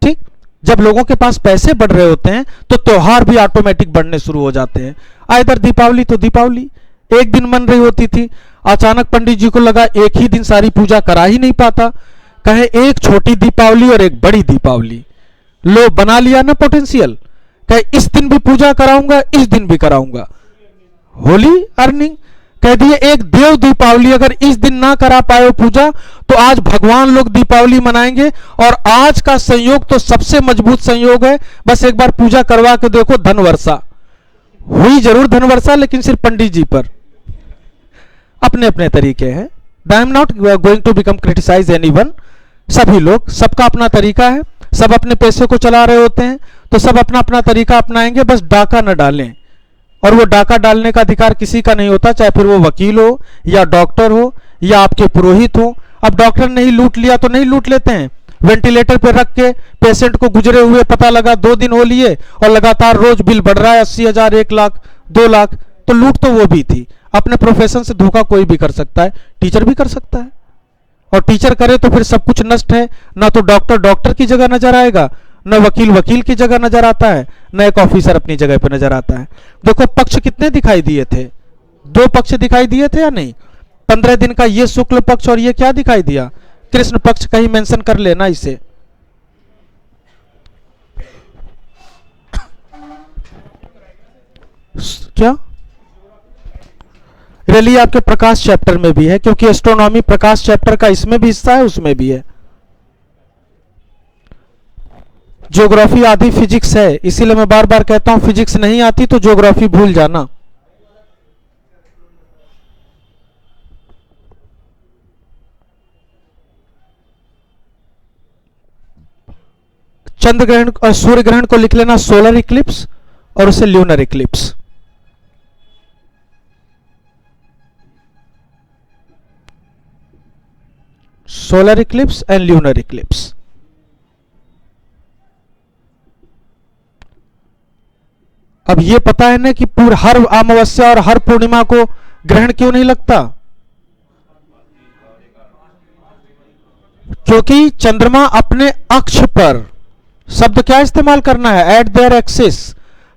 ठीक, जब लोगों के पास पैसे बढ़ रहे होते हैं तो त्योहार भी ऑटोमेटिक बढ़ने शुरू हो जाते हैं। इधर दीपावली तो दीपावली एक दिन मन रही होती थी, अचानक पंडित जी को लगा एक ही दिन सारी पूजा करा ही नहीं पाता, कहे एक छोटी दीपावली और एक बड़ी दीपावली, लो बना लिया ना पोटेंशियल, कहे इस दिन भी पूजा कराऊंगा, इस दिन भी कराऊंगा, होली अर्निंग। कह दिए एक देव दीपावली, अगर इस दिन ना करा पाए पूजा तो आज भगवान लोग दीपावली मनाएंगे, और आज का संयोग तो सबसे मजबूत संयोग है, बस एक बार पूजा करवा के देखो, धन वर्षा हुई जरूर, धन वर्षा, लेकिन सिर्फ पंडित जी पर। अपने अपने तरीके हैं, I am not going to become criticise anyone. सभी लोग, सबका अपना तरीका है, सब अपने पैसे को चला रहे होते हैं, तो सब अपना अपना तरीका अपनाएंगे, बस डाका न डालें। और वो डाका डालने का अधिकार किसी का नहीं होता, चाहे फिर वो वकील हो या डॉक्टर हो या आपके पुरोहित हो। अब डॉक्टर ने ही लूट लिया तो नहीं लूट लेते हैं, वेंटिलेटर पर रख के पेशेंट को गुजरे हुए पता लगा 2 दिन हो लिए और लगातार रोज बिल बढ़ रहा है 80,000, 1 लाख, 2 लाख, तो लूट तो वो भी थी। अपने प्रोफेशन से धोखा कोई भी कर सकता है, टीचर भी कर सकता है, और टीचर करे तो फिर सब कुछ नष्ट है। ना तो डॉक्टर डॉक्टर की जगह नजर आएगा, न वकील वकील की जगह नजर आता है, न एक ऑफिसर अपनी जगह पर नजर आता है। देखो पक्ष कितने दिखाई दिए थे, 2 पक्ष दिखाई दिए थे या नहीं। 15 दिन का ये शुक्ल पक्ष और ये क्या दिखाई दिया, कृष्ण पक्ष। कहीं मेंशन कर लेना इसे। क्या रियली आपके प्रकाश चैप्टर में भी है, क्योंकि एस्ट्रोनॉमी प्रकाश चैप्टर का इसमें भी हिस्सा है, उसमें भी है। ज्योग्राफी आधी फिजिक्स है, इसीलिए मैं बार बार कहता हूं फिजिक्स नहीं आती तो ज्योग्राफी भूल जाना। चंद्र ग्रहण और सूर्य ग्रहण को लिख लेना सोलर इक्लिप्स और उसे lunar Eclipse. Solar Eclipse and lunar Eclipse. अब ये पता है ना कि पूरा हर अमावस्या और हर पूर्णिमा को ग्रहण क्यों नहीं लगता? क्योंकि चंद्रमा अपने अक्ष पर, शब्द क्या इस्तेमाल करना है, एट देयर एक्सिस,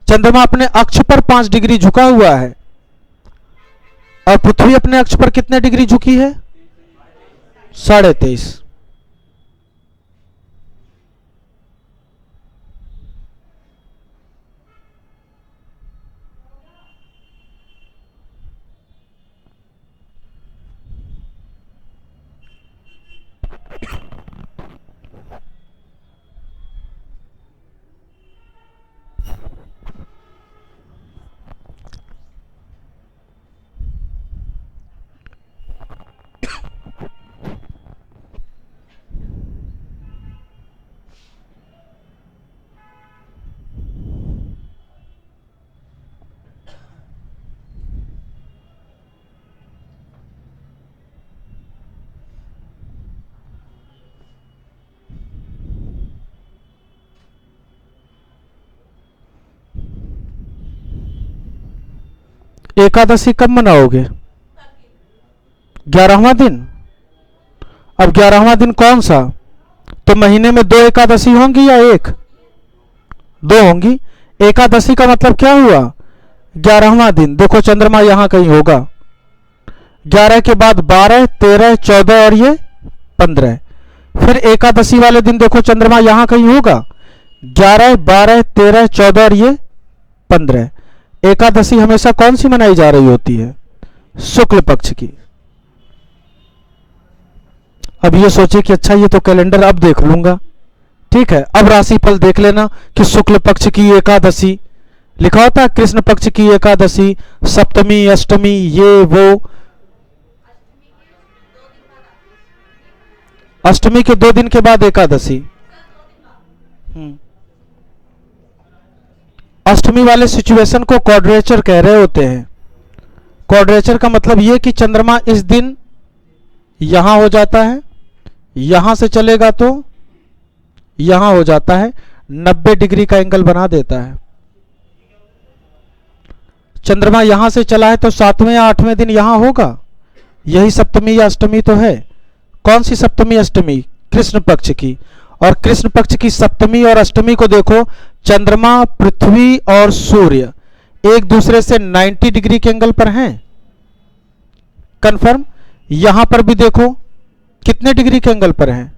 चंद्रमा अपने अक्ष पर 5 डिग्री झुका हुआ है और पृथ्वी अपने अक्ष पर कितने डिग्री झुकी है? 23.5। एकादशी कब मनाओगे? 11वां दिन। अब 11वां दिन कौन सा? तो महीने में 2 एकादशी होंगी या एक? 2 होंगी। एकादशी का मतलब क्या हुआ? 11वां दिन। देखो चंद्रमा यहां कहीं होगा। 11 के बाद 12, 13, 14 और ये 15। फिर एकादशी वाले दिन देखो चंद्रमा यहां कहीं होगा। 11, 12, 13, 14 और ये 15। एकादशी हमेशा कौन सी मनाई जा रही होती है? शुक्ल पक्ष की। अब ये सोचे कि अच्छा ये तो कैलेंडर अब देख लूंगा, ठीक है, अब राशिफल देख लेना कि शुक्ल पक्ष की एकादशी लिखा होता है, कृष्ण पक्ष की एकादशी, सप्तमी, अष्टमी, ये वो। अष्टमी के 2 दिन के बाद एकादशी। अष्टमी वाले सिचुएशन को क्वाड्रेचर कह रहे होते हैं। क्वाड्रेचर का मतलब यह कि चंद्रमा इस दिन यहां हो जाता है, यहां से चलेगा तो यहां हो जाता है, 90 डिग्री का एंगल बना देता है। चंद्रमा यहां से चला है तो 7वें या 8वें दिन यहां होगा। यही सप्तमी या अष्टमी तो है। कौन सी सप्तमी अष्टमी? कृष्ण पक्ष की। और कृष्ण पक्ष की सप्तमी और अष्टमी को देखो, चंद्रमा, पृथ्वी और सूर्य एक दूसरे से 90 डिग्री के एंगल पर हैं। कंफर्म। यहां पर भी देखो कितने डिग्री के एंगल पर हैं?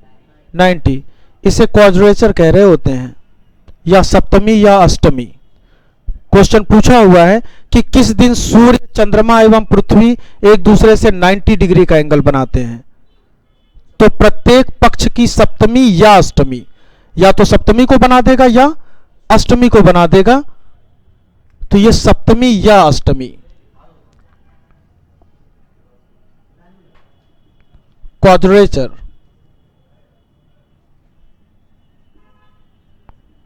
90। इसे क्वाड्रेचर कह रहे होते हैं, या सप्तमी या अष्टमी। क्वेश्चन पूछा हुआ है कि किस दिन सूर्य, चंद्रमा एवं पृथ्वी एक दूसरे से 90 डिग्री का एंगल बनाते हैं। तो प्रत्येक पक्ष की सप्तमी या अष्टमी, या तो सप्तमी को बना देगा या अष्टमी को बना देगा। तो ये सप्तमी या अष्टमी। क्वाड्रेचर।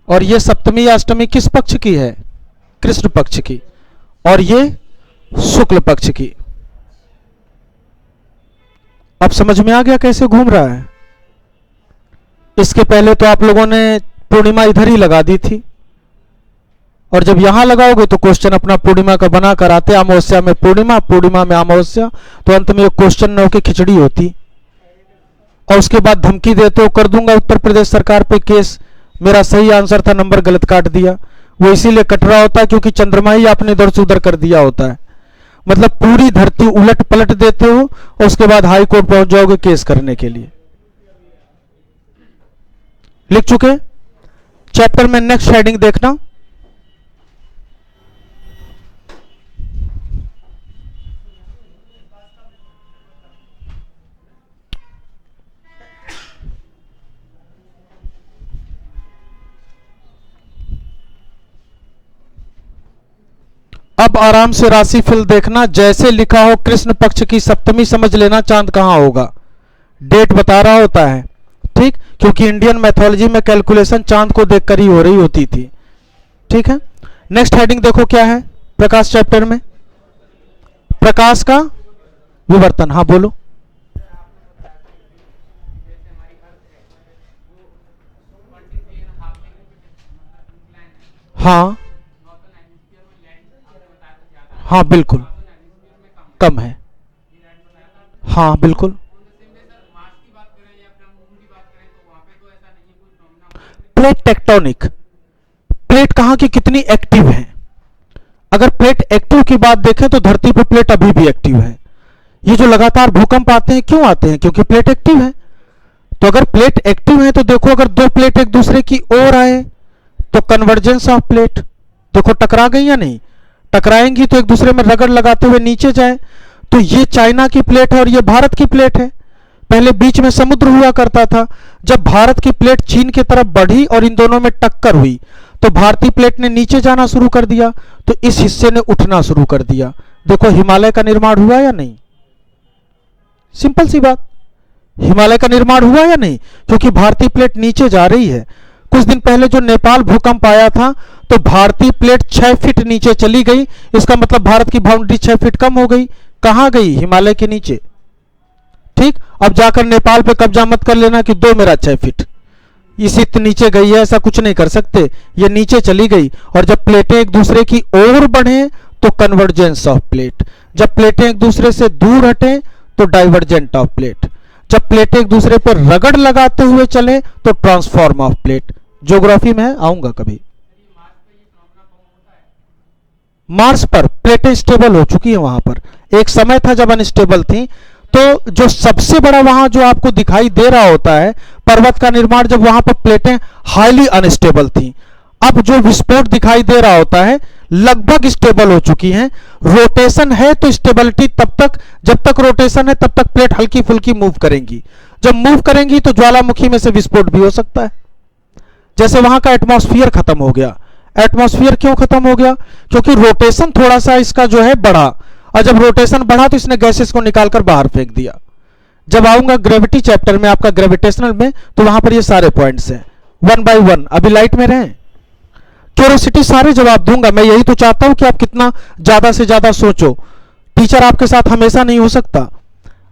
और ये सप्तमी या अष्टमी किस पक्ष की है? कृष्ण पक्ष की। और ये शुक्ल पक्ष की। अब समझ में आ गया कैसे घूम रहा है? इसके पहले तो आप लोगों ने पूर्णिमा इधर ही लगा दी थी, और जब यहां लगाओगे तो क्वेश्चन अपना पूर्णिमा का बना कर आते, अमावस्या में पूर्णिमा, पूर्णिमा में अमावस्या, तो अंत में क्वेश्चन 9 की खिचड़ी होती। और उसके बाद धमकी देते हो कर दूंगा उत्तर प्रदेश सरकार पे केस, मेरा सही आंसर था, नंबर गलत काट दिया। वो इसीलिए कट रहा होता है क्योंकि चंद्रमा ही आपने इधर से उधर कर दिया होता है। मतलब पूरी धरती उलट पलट देते हो और उसके बाद हाई कोर्ट पहुंच जाओगे केस करने के लिए। लिख चुके? चैप्टर में नेक्स्ट हेडिंग देखना, अब आराम से राशिफल देखना, जैसे लिखा हो कृष्ण पक्ष की सप्तमी समझ लेना चांद कहां होगा, डेट बता रहा होता है, ठीक, क्योंकि इंडियन मैथोलॉजी में कैलकुलेशन चांद को देखकर ही हो रही होती थी, ठीक है। नेक्स्ट हेडिंग देखो क्या है प्रकाश चैप्टर में, प्रकाश का विवर्तन। हाँ बोलो। हाँ हाँ बिल्कुल कम है, हाँ बिल्कुल। प्लेट टेक्टोनिक, प्लेट कहां की कितनी एक्टिव है। अगर प्लेट एक्टिव की बात देखें तो धरती पर प्लेट अभी भी एक्टिव है। ये जो लगातार भूकंप आते हैं क्यों आते हैं, क्योंकि प्लेट एक्टिव है। तो अगर प्लेट एक्टिव है तो देखो अगर दो प्लेट एक दूसरे की ओर आए तो कन्वर्जेंस ऑफ प्लेट, देखो टकरा गई या नहीं, टकराएंगी तो एक दूसरे में रगड़ लगाते हुए नीचे जाए। तो ये चाइना की प्लेट है और ये भारत की प्लेट है। पहले बीच में समुद्र हुआ करता था, जब भारत की प्लेट चीन की तरफ बढ़ी और इन दोनों में टक्कर हुई तो भारतीय प्लेट ने नीचे जाना शुरू कर दिया, तो इस हिस्से ने उठना शुरू कर दिया। देखो हिमालय का निर्माण हुआ या नहीं, सिंपल सी बात, हिमालय का निर्माण हुआ या नहीं, क्योंकि भारतीय प्लेट नीचे जा रही है। कुछ दिन पहले जो नेपाल भूकंप आया था तो भारतीय प्लेट 6 फीट नीचे चली गई, इसका मतलब भारत की बाउंड्री 6 फीट कम हो गई। कहां गई, हिमालय के नीचे, ठीक। अब जाकर नेपाल पे कब्जा मत कर लेना कि दो मेरा 6 फीट, इस इत नीचे गई है, ऐसा कुछ नहीं कर सकते, ये नीचे चली गई। और जब प्लेटें एक दूसरे की ओर बढ़े तो कन्वर्जेंस ऑफ प्लेट, जब प्लेटें एक दूसरे से दूर हटें तो डाइवर्जेंट ऑफ प्लेट, जब प्लेटें एक दूसरे पर रगड़ लगाते हुए चले तो ट्रांसफॉर्म ऑफ प्लेट। ज्योग्राफी में आऊंगा कभी। मार्स पर प्लेटें स्टेबल हो चुकी है, वहां पर एक समय था जब अनस्टेबल थी। तो जो सबसे बड़ा वहां जो आपको दिखाई दे रहा होता है पर्वत का निर्माण, जब वहां पर प्लेटें हाईली अनस्टेबल थी। अब जो विस्फोट दिखाई दे रहा होता है लगभग स्टेबल हो चुकी हैं। रोटेशन है तो स्टेबिलिटी तब तक, जब तक रोटेशन है तब तक प्लेट हल्की फुल्की मूव करेंगी, जब मूव करेंगी तो ज्वालामुखी में से विस्फोट भी हो सकता है। जैसे वहां का एटमॉस्फेयर खत्म हो गया। एटमॉस्फेयर क्यों खत्म हो गया, क्योंकि रोटेशन थोड़ा सा इसका जो है बढ़ा, और जब रोटेशन बढ़ा तो इसने गैसेस को निकालकर बाहर फेंक दिया। जब आऊंगा ग्रेविटी चैप्टर में आपका ग्रेविटेशनल में तो वहां पर ये सारे पॉइंट्स हैं 1 बाय 1। अभी लाइट में रहें, क्यूरियोसिटी सारे जवाब दूंगा। मैं यही तो चाहता हूं कि आप कितना ज्यादा से ज्यादा सोचो। टीचर आपके साथ हमेशा नहीं हो सकता।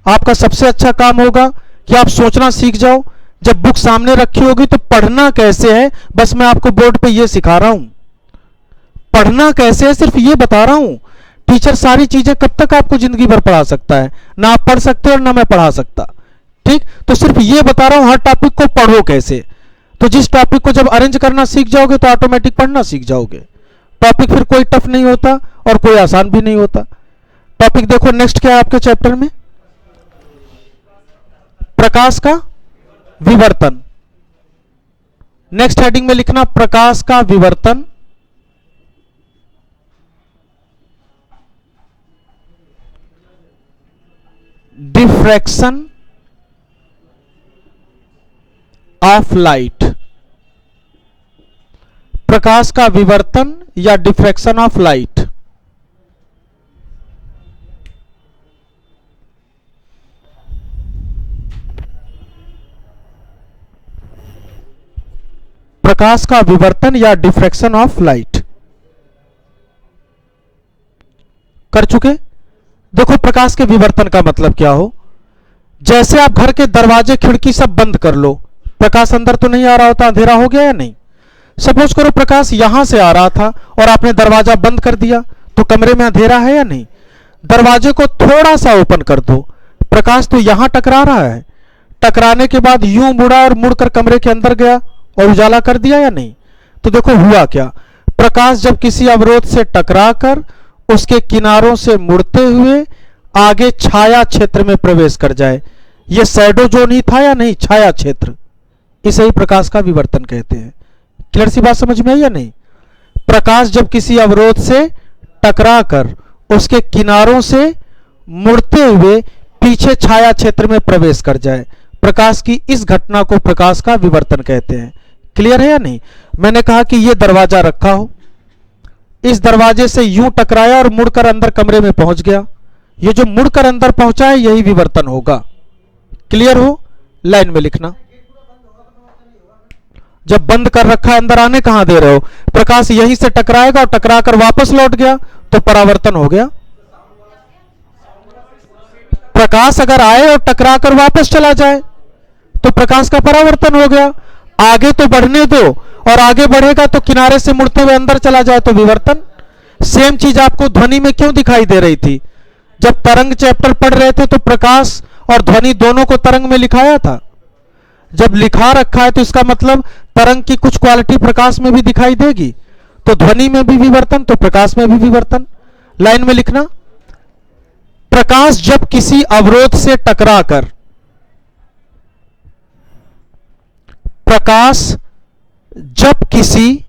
आपका सबसे अच्छा काम होगा कि आप सोचना सीख जाओ। जब बुक सामने रखी होगी तो पढ़ना कैसे है, बस मैं आपको बोर्ड पे ये सिखा रहा हूं। पढ़ना कैसे है सिर्फ ये बता रहा हूं। टीचर सारी चीजें कब तक आपको जिंदगी भर पढ़ा सकता है, ना आप पढ़ सकते और ना मैं पढ़ा सकता, ठीक। तो सिर्फ ये बता रहा हूं हर टॉपिक को पढ़ो कैसे। तो जिस टॉपिक को जब अरेंज करना सीख जाओगे तो ऑटोमेटिक पढ़ना सीख जाओगे। टॉपिक फिर कोई टफ नहीं होता और कोई आसान भी नहीं होता। टॉपिक देखो नेक्स्ट क्या है आपके चैप्टर में, प्रकाश का विवर्तन। नेक्स्ट हेडिंग में लिखना प्रकाश का विवर्तन, डिफ्रैक्शन ऑफ लाइट। प्रकाश का विवर्तन या डिफ्रैक्शन ऑफ लाइट। प्रकाश का विवर्तन या डिफ्रैक्शन ऑफ लाइट कर चुके। देखो प्रकाश के विवर्तन का मतलब क्या हो, जैसे आप घर के दरवाजे खिड़की सब बंद कर लो, प्रकाश अंदर तो नहीं आ रहा होता, अंधेरा हो गया या नहीं। सपोज करो प्रकाश यहां से आ रहा था और आपने दरवाजा बंद कर दिया तो कमरे में अंधेरा है या नहीं। दरवाजे को थोड़ा सा ओपन कर दो, प्रकाश तो यहां टकरा रहा है, टकराने के बाद यूं मुड़ा और मुड़कर कमरे के अंदर गया और उजाला कर दिया या नहीं। तो देखो हुआ क्या, प्रकाश जब किसी अवरोध से टकराकर उसके किनारों से मुड़ते हुए आगे छाया क्षेत्र में प्रवेश कर जाए, यह शैडो जोन ही था या नहीं, छाया क्षेत्र, इसे ही प्रकाश का विवर्तन कहते हैं। क्लियर सी बात समझ में आई या नहीं। प्रकाश जब किसी अवरोध से टकराकर उसके किनारों से मुड़ते हुए पीछे छाया क्षेत्र में प्रवेश कर जाए, प्रकाश की इस घटना को प्रकाश का विवर्तन कहते हैं। क्लियर है या नहीं। मैंने कहा कि यह दरवाजा रखा हो, इस दरवाजे से यूं टकराया और मुड़कर अंदर कमरे में पहुंच गया। ये जो मुड़कर अंदर पहुंचा है यही विवर्तन होगा। क्लियर हो? लाइन में लिखना। जब बंद कर रखा है अंदर आने कहां दे रहे हो? प्रकाश यहीं से टकराएगा और टकराकर वापस लौट गया तो परावर्तन हो गया। प्रकाश अगर आए और टकराकर वापस चला जाए तो प्रकाश का परावर्तन हो गया। आगे तो बढ़ने दो, और आगे बढ़ेगा तो किनारे से मुड़ते हुए अंदर चला जाए तो विवर्तन। सेम चीज आपको ध्वनि में क्यों दिखाई दे रही थी? जब तरंग चैप्टर पढ़ रहे थे तो प्रकाश और ध्वनि दोनों को तरंग में लिखाया था। जब लिखा रखा है तो इसका मतलब तरंग की कुछ क्वालिटी प्रकाश में भी दिखाई देगी। तो ध्वनि में भी विवर्तन तो प्रकाश में भी विवर्तन। लाइन में लिखना। प्रकाश जब किसी अवरोध से टकराकर प्रकाश जब किसी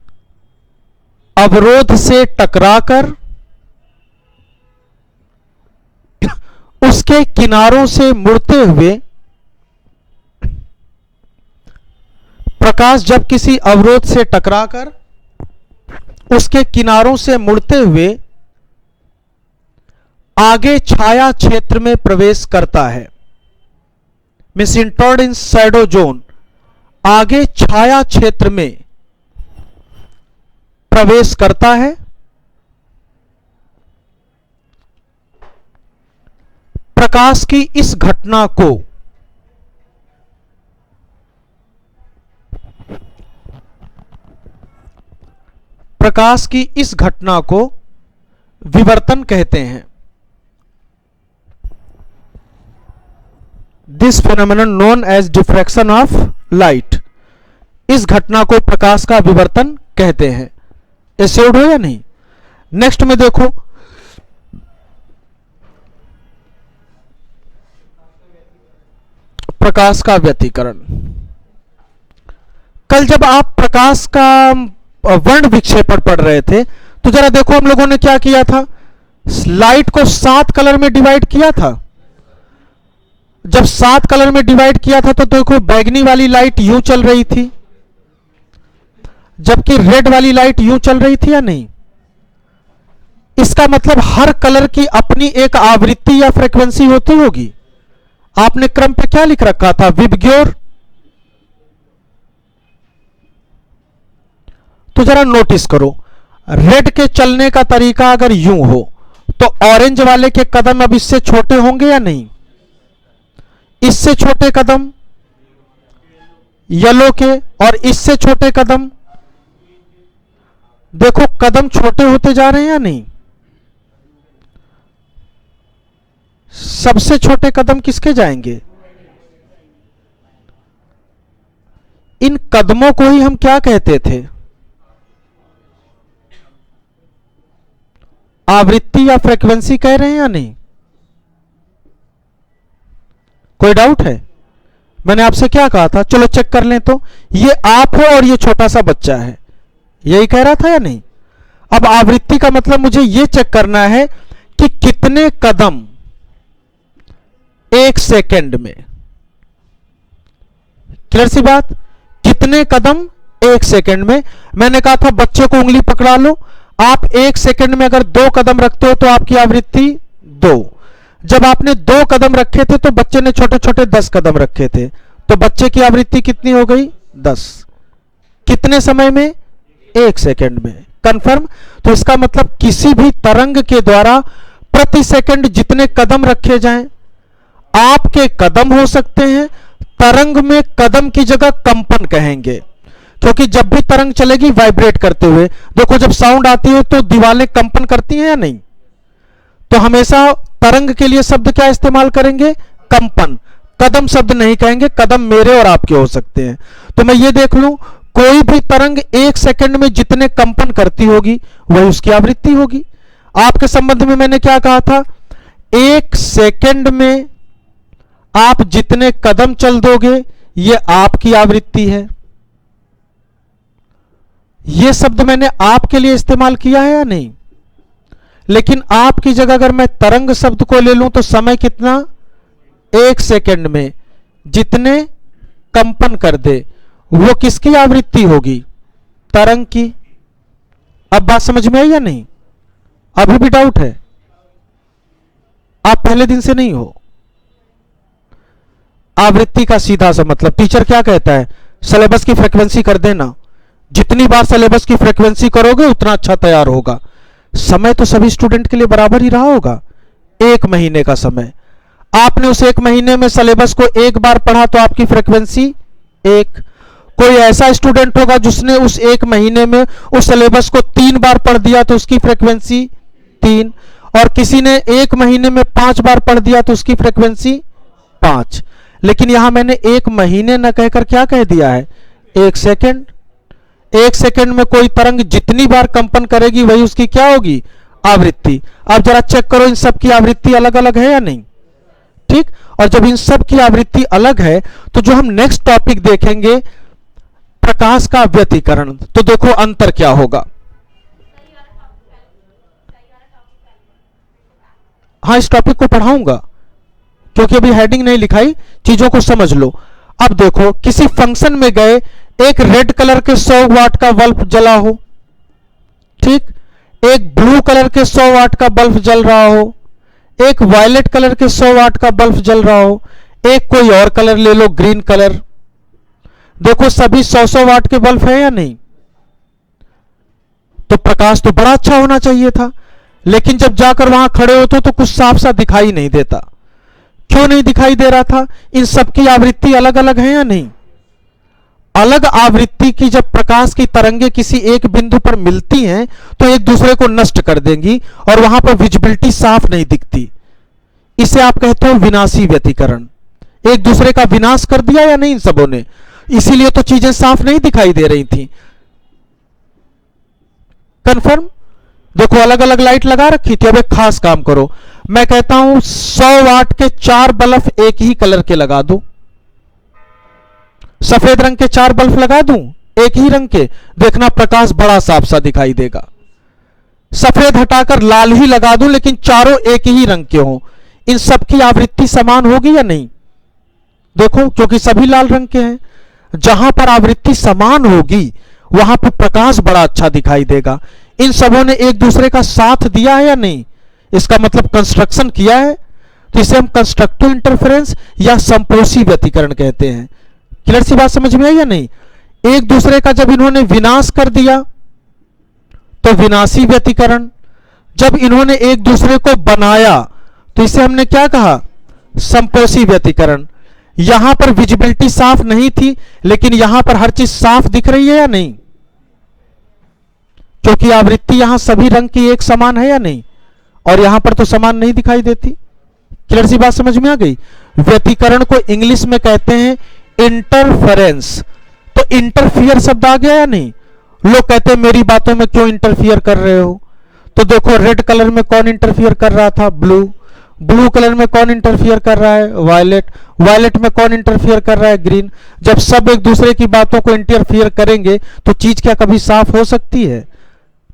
अवरोध से टकराकर उसके किनारों से मुड़ते हुए प्रकाश जब किसी अवरोध से टकराकर उसके किनारों से मुड़ते हुए आगे छाया क्षेत्र में प्रवेश करता है। Means entered in Shadow zone, आगे छाया क्षेत्र में प्रवेश करता है। प्रकाश की इस घटना को विवर्तन कहते हैं। This phenomenon known as diffraction of light. इस घटना को प्रकाश का विवर्तन कहते हैं। एश्योर्ड हो या नहीं? नेक्स्ट में देखो, प्रकाश का व्यतिकरण। कल जब आप प्रकाश का वर्ण विक्षेपण पढ़ रहे थे तो जरा देखो हम लोगों ने क्या किया था। लाइट को 7 कलर में डिवाइड किया था। जब 7 कलर में डिवाइड किया था तो देखो बैगनी वाली लाइट यूं चल रही थी, जबकि रेड वाली लाइट यूं चल रही थी या नहीं? इसका मतलब हर कलर की अपनी एक आवृत्ति या फ्रीक्वेंसी होती होगी। आपने क्रम पे क्या लिख रखा था? विबग्योर। तो जरा नोटिस करो, रेड के चलने का तरीका अगर यूं हो तो ऑरेंज वाले के कदम अब इससे छोटे होंगे या नहीं? इससे छोटे कदम येलो के, और इससे छोटे कदम, देखो कदम छोटे होते जा रहे हैं या नहीं? सबसे छोटे कदम किसके जाएंगे? इन कदमों को ही हम क्या कहते थे? आवृत्ति या फ्रीक्वेंसी कह रहे हैं या नहीं? कोई डाउट है? मैंने आपसे क्या कहा था? चलो चेक कर लें। तो ये आप हो और ये छोटा सा बच्चा है, यही कह रहा था या नहीं? अब आवृत्ति का मतलब मुझे ये चेक करना है कि कितने कदम 1 सेकंड में। क्लियर सी बात? कितने कदम 1 सेकंड में। मैंने कहा था बच्चे को उंगली पकड़ा लो, आप 1 सेकंड में अगर 2 कदम रखते हो तो आपकी आवृत्ति 2। जब आपने 2 कदम रखे थे तो बच्चे ने छोटे छोटे 10 कदम रखे थे, तो बच्चे की आवृत्ति कितनी हो गई? 10। कितने समय में? 1 सेकंड में। कंफर्म? तो इसका मतलब किसी भी तरंग के द्वारा प्रति सेकंड जितने कदम रखे जाएं, आपके कदम हो सकते हैं, तरंग में कदम की जगह कंपन कहेंगे, क्योंकि जब भी तरंग चलेगी वाइब्रेट करते हुए, देखो जब साउंड आती है तो दीवारें कंपन करती हैं या नहीं? तो हमेशा तरंग के लिए शब्द क्या इस्तेमाल करेंगे? कंपन। कदम शब्द नहीं कहेंगे, कदम मेरे और आपके हो सकते हैं। तो मैं ये देख लूं, कोई भी तरंग 1 सेकंड में जितने कंपन करती होगी वही उसकी आवृत्ति होगी। आपके संबंध में मैंने क्या कहा था? 1 सेकंड में आप जितने कदम चल दोगे ये आपकी आवृत्ति है। ये शब्द मैंने आपके लिए इस्तेमाल किया है या नहीं? लेकिन आपकी जगह अगर मैं तरंग शब्द को ले लूं तो समय कितना? 1 सेकंड में जितने कंपन कर दे वो किसकी आवृत्ति होगी? तरंग की। अब बात समझ में आई या नहीं? अभी भी डाउट है? आप पहले दिन से नहीं हो। आवृत्ति का सीधा सा मतलब टीचर क्या कहता है, सिलेबस की फ्रीक्वेंसी कर देना। जितनी बार सिलेबस की फ्रीक्वेंसी करोगे उतना अच्छा तैयार होगा। समय तो सभी स्टूडेंट के लिए बराबर ही रहा होगा, 1 महीने का समय। आपने उस 1 महीने में सिलेबस को 1 बार पढ़ा तो आपकी फ्रीक्वेंसी 1। कोई ऐसा स्टूडेंट होगा जिसने उस 1 महीने में उस सिलेबस को 3 बार पढ़ दिया तो उसकी फ्रीक्वेंसी 3, और किसी ने 1 महीने में 5 बार पढ़ दिया तो उसकी फ्रीक्वेंसी 5। लेकिन यहां मैंने 1 महीने न कहकर क्या कह दिया है, 1 सेकेंड। 1 सेकेंड में कोई तरंग जितनी बार कंपन करेगी वही उसकी क्या होगी, आवृत्ति। अब जरा चेक करो इन सब की आवृत्ति अलग अलग है या नहीं, ठीक। और जब इन सब की आवृत्ति अलग है तो जो हम नेक्स्ट टॉपिक देखेंगे प्रकाश का व्यतिकरण, तो देखो अंतर क्या होगा। हाँ, इस टॉपिक को पढ़ाऊंगा क्योंकि अभी हेडिंग नहीं लिखाई, चीजों को समझ लो। अब देखो, किसी फंक्शन में गए, एक रेड कलर के 100 वाट का बल्ब जला हो, ठीक, एक ब्लू कलर के 100 वाट का बल्ब जल रहा हो, एक वायलेट कलर के 100 वाट का बल्ब जल रहा हो, एक कोई और कलर ले लो, ग्रीन कलर। देखो सभी 100-100 वाट के बल्ब है या नहीं, तो प्रकाश तो बड़ा अच्छा होना चाहिए था। लेकिन जब जाकर वहां खड़े होते तो कुछ साफ सा दिखाई नहीं देता। क्यों नहीं दिखाई दे रहा था? इन सबकी आवृत्ति अलग अलग है या नहीं? अलग आवृत्ति की जब प्रकाश की तरंगे किसी एक बिंदु पर मिलती हैं तो एक दूसरे को नष्ट कर देंगी और वहां पर विजिबिलिटी साफ नहीं दिखती। इसे आप कहते हो विनाशी व्यतिकरण। एक दूसरे का विनाश कर दिया या नहीं इन सबों ने, इसीलिए तो चीजें साफ नहीं दिखाई दे रही थी। कंफर्म? देखो अलग अलग लाइट लगा रखी थी। अब एक खास काम करो, मैं कहता हूं 100 वाट के 4 बल्ब एक ही कलर के लगा दो। सफेद रंग के 4 बल्ब लगा दूं एक ही रंग के, देखना प्रकाश बड़ा साफ सा दिखाई देगा। सफेद हटाकर लाल ही लगा दूं लेकिन चारों एक ही रंग के हों, इन सब की आवृत्ति समान होगी या नहीं? देखो क्योंकि सभी लाल रंग के हैं, जहां पर आवृत्ति समान होगी वहां पर प्रकाश बड़ा अच्छा दिखाई देगा। इन सबों ने एक दूसरे का साथ दिया है या नहीं? इसका मतलब कंस्ट्रक्शन किया है, तो इसे हम कंस्ट्रक्टिव इंटरफेरेंस या संपोषी व्यतिकरण कहते हैं। क्लियर सी बात समझ में आई या नहीं? एक दूसरे का जब इन्होंने विनाश कर दिया तो विनाशी व्यतिकरण, जब इन्होंने एक दूसरे को बनाया तो इसे हमने क्या कहा, संपोषी व्यतिकरण। यहां पर विजिबिलिटी साफ नहीं थी लेकिन यहां पर हर चीज साफ दिख रही है या नहीं, क्योंकि आवृत्ति यहां सभी रंग की एक समान है या नहीं, और यहां पर तो समान नहीं दिखाई देती। क्लियर सी बात समझ में आ गई? व्यतिकरण को इंग्लिश में कहते हैं इंटरफेरेंस। तो इंटरफियर शब्द आ गया या नहीं? लोग कहते हैं मेरी बातों में क्यों इंटरफियर कर रहे हो, तो देखो रेड कलर में कौन इंटरफियर कर रहा था, ब्लू। ब्लू कलर में कौन इंटरफियर कर रहा है, वायलेट। वायलेट में कौन इंटरफियर कर रहा है, ग्रीन। जब सब एक दूसरे की बातों को इंटरफियर करेंगे तो चीज क्या कभी साफ हो सकती है?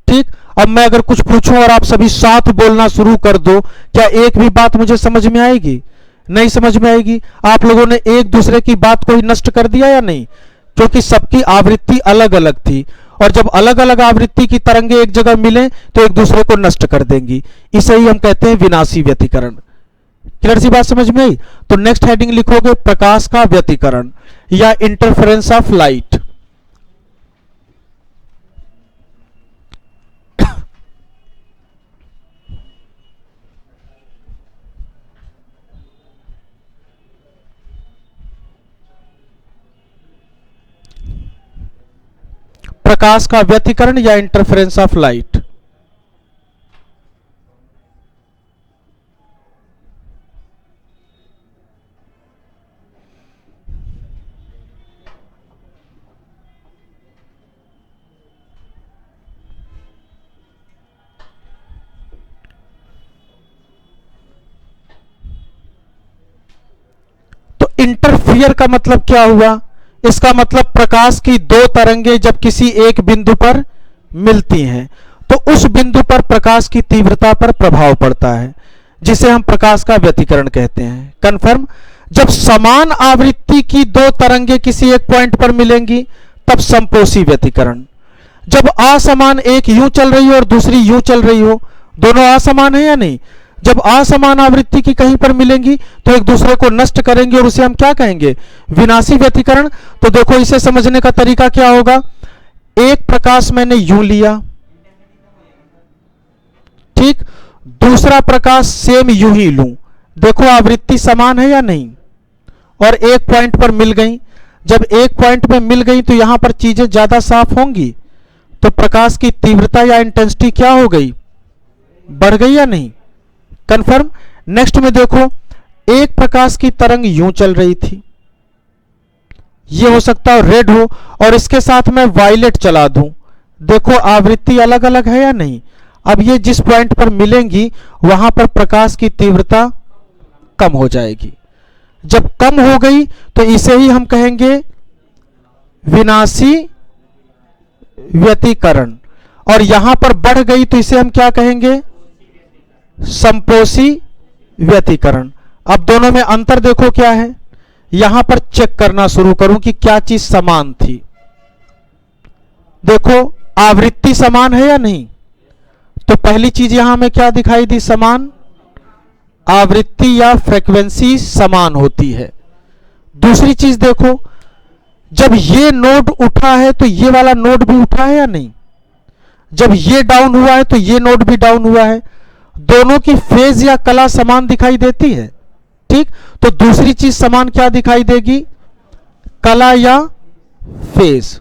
ठीक। अब मैं अगर कुछ पूछूं और आप सभी साथ बोलना शुरू कर दो, क्या एक भी बात मुझे समझ में आएगी? नहीं समझ में आएगी। आप लोगों ने एक दूसरे की बात को ही नष्ट कर दिया या नहीं, क्योंकि सबकी आवृत्ति अलग अलग थी, और जब अलग अलग आवृत्ति की तरंगे एक जगह मिले तो एक दूसरे को नष्ट कर देंगी। इसे ही हम कहते हैं विनाशी व्यतिकरण। क्लियर सी बात समझ में आई? तो नेक्स्ट हेडिंग लिखोगे प्रकाश का व्यतिकरण या इंटरफेरेंस ऑफ लाइट। प्रकाश का व्यतिकरण या इंटरफेरेंस ऑफ लाइट। तो इंटरफियर का मतलब क्या हुआ? इसका मतलब प्रकाश की 2 तरंगे जब किसी एक बिंदु पर मिलती हैं तो उस बिंदु पर प्रकाश की तीव्रता पर प्रभाव पड़ता है, जिसे हम प्रकाश का व्यतिकरण कहते हैं। कंफर्म? जब समान आवृत्ति की 2 तरंगे किसी एक पॉइंट पर मिलेंगी तब संपोषी व्यतिकरण। जब असमान एक यूं चल रही हो और दूसरी यूं चल रही हो, दोनों असमान है या नहीं? जब असमान आवृत्ति की कहीं पर मिलेंगी तो एक दूसरे को नष्ट करेंगे और उसे हम क्या कहेंगे? विनाशी व्यतिकरण। तो देखो इसे समझने का तरीका क्या होगा? एक प्रकाश मैंने यूं लिया, ठीक, दूसरा प्रकाश सेम यूं ही लूं, देखो आवृत्ति समान है या नहीं? और एक पॉइंट पर मिल गई। जब एक पॉइंट में मिल गई तो यहां पर चीजें ज्यादा साफ होंगी, तो प्रकाश की तीव्रता या इंटेंसिटी क्या हो गई? बढ़ गई या नहीं? कंफर्म। नेक्स्ट में देखो, एक प्रकाश की तरंग यूं चल रही थी, ये हो सकता है रेड हो, और इसके साथ मैं वायलेट चला दूं, देखो आवृत्ति अलग अलग है या नहीं? अब ये जिस पॉइंट पर मिलेंगी वहां पर प्रकाश की तीव्रता कम हो जाएगी। जब कम हो गई तो इसे ही हम कहेंगे विनाशी व्यतिकरण, और यहां पर बढ़ गई तो इसे हम क्या कहेंगे? संपोषी व्यतिकरण। अब दोनों में अंतर देखो क्या है। यहां पर चेक करना शुरू करूं कि क्या चीज समान थी। देखो आवृत्ति समान है या नहीं? तो पहली चीज यहां में क्या दिखाई दी? समान आवृत्ति या फ्रीक्वेंसी समान होती है। दूसरी चीज देखो, जब ये नोड उठा है तो ये वाला नोड भी उठा है या नहीं? जब ये डाउन हुआ है तो ये नोड भी डाउन हुआ है। दोनों की फेज या कला समान दिखाई देती है, ठीक। तो दूसरी चीज समान क्या दिखाई देगी? कला या फेज,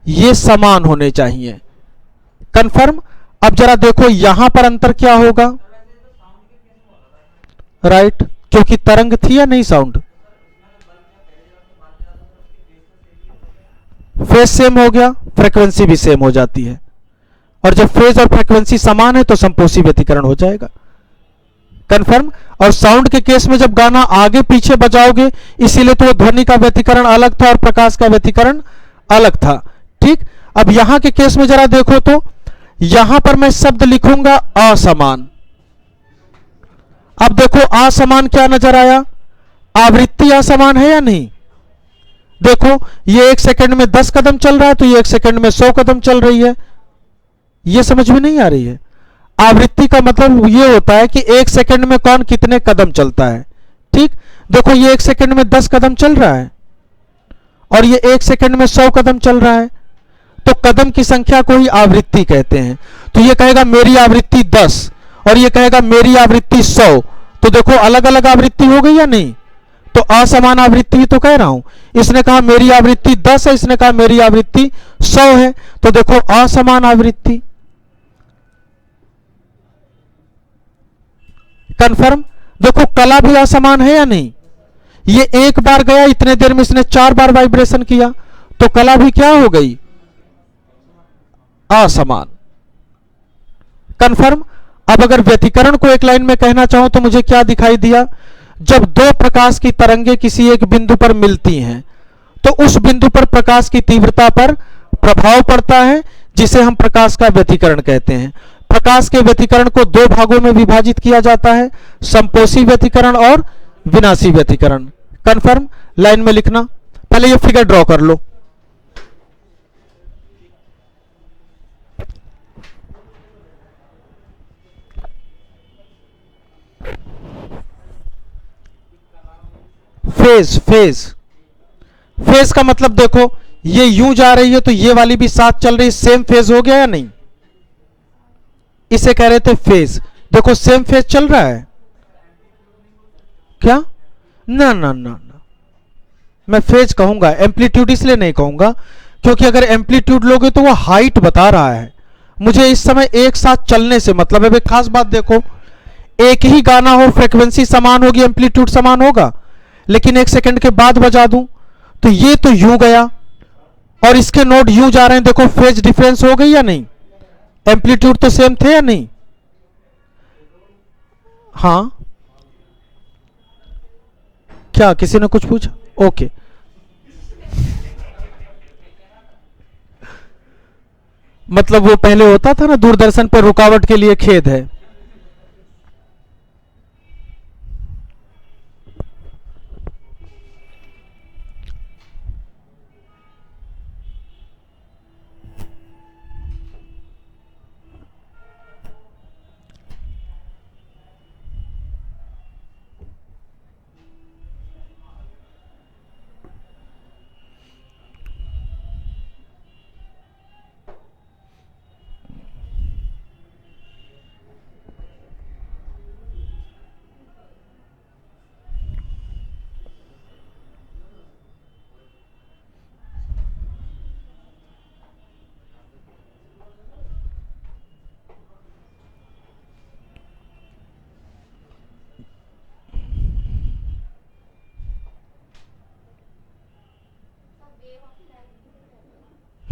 ये समान होने चाहिए। कंफर्म। अब जरा देखो यहां पर अंतर क्या होगा? राइट, क्योंकि तरंग थी या नहीं? साउंड फेज सेम हो गया, फ्रीक्वेंसी भी सेम हो जाती है, और जब फेज और फ्रीक्वेंसी समान है तो संपोषी व्यतिकरण हो जाएगा। कंफर्म। और साउंड के केस में जब गाना आगे पीछे बजाओगे, इसीलिए तो ध्वनि का व्यतिकरण अलग था और प्रकाश का व्यतिकरण अलग था, ठीक। अब यहां के केस में जरा देखो तो यहां पर मैं शब्द लिखूंगा असमान। अब देखो असमान क्या नजर आया? आवृत्ति असमान है या नहीं? देखो ये 1 सेकंड में 10 कदम चल रहा है तो ये 1 सेकंड में 100 कदम चल रही है। ये समझ में नहीं आ रही है? आवृत्ति का मतलब ये होता है कि 1 सेकंड में कौन कितने कदम चलता है, ठीक। देखो ये 1 सेकंड में 10 कदम चल रहा है और ये 1 सेकंड में 100 कदम चल रहा है, तो कदम की संख्या को ही आवृत्ति कहते हैं। तो ये कहेगा मेरी आवृत्ति 10 और ये कहेगा मेरी आवृत्ति 100, तो देखो अलग अलग आवृत्ति हो गई या नहीं? तो असमान आवृत्ति तो कह रहा हूं। इसने कहा मेरी आवृत्ति 10 है, इसने कहा मेरी आवृत्ति 100 है, तो देखो असमान आवृत्ति। कंफर्म। देखो कला भी असमान है या नहीं? ये एक बार गया, इतने देर में इसने 4 बार वाइब्रेशन किया, तो कला भी क्या हो गई? असमान। कंफर्म। अब अगर व्यतिकरण को एक लाइन में कहना चाहूं तो मुझे क्या दिखाई दिया? जब दो प्रकाश की तरंगें किसी एक बिंदु पर मिलती हैं तो उस बिंदु पर प्रकाश की तीव्रता पर प्रभाव पड़ता है, जिसे हम प्रकाश का व्यतिकरण कहते हैं। प्रकाश के व्यतिकरण को 2 भागों में विभाजित किया जाता है, संपोषी व्यतिकरण और विनाशी व्यतिकरण। कंफर्म। लाइन में लिखना। पहले ये फिगर ड्रॉ कर लो। फेज फेज फेज का मतलब देखो ये यूं जा रही है तो ये वाली भी साथ चल रही है, सेम फेज हो गया या नहीं? इसे कह रहे थे फेज। देखो सेम फेज चल रहा है क्या? ना ना ना ना, मैं फेज कहूंगा, एम्पलीट्यूड इसलिए नहीं कहूंगा क्योंकि अगर एम्पलीट्यूड लोगे तो वो हाइट बता रहा है। मुझे इस समय एक साथ चलने से मतलब है। खास बात देखो, एक ही गाना हो, फ्रीक्वेंसी समान होगी, एम्पलीट्यूड समान होगा, लेकिन 1 सेकंड के बाद बजा दूं तो ये तो यूं गया और इसके नोड यूं जा रहे हैं, देखो फेज डिफरेंस हो गई या नहीं? एम्पलीट्यूड तो सेम थे या नहीं? हाँ, क्या किसी ने कुछ पूछा? ओके। मतलब वो पहले होता था ना दूरदर्शन पर, रुकावट के लिए खेद है।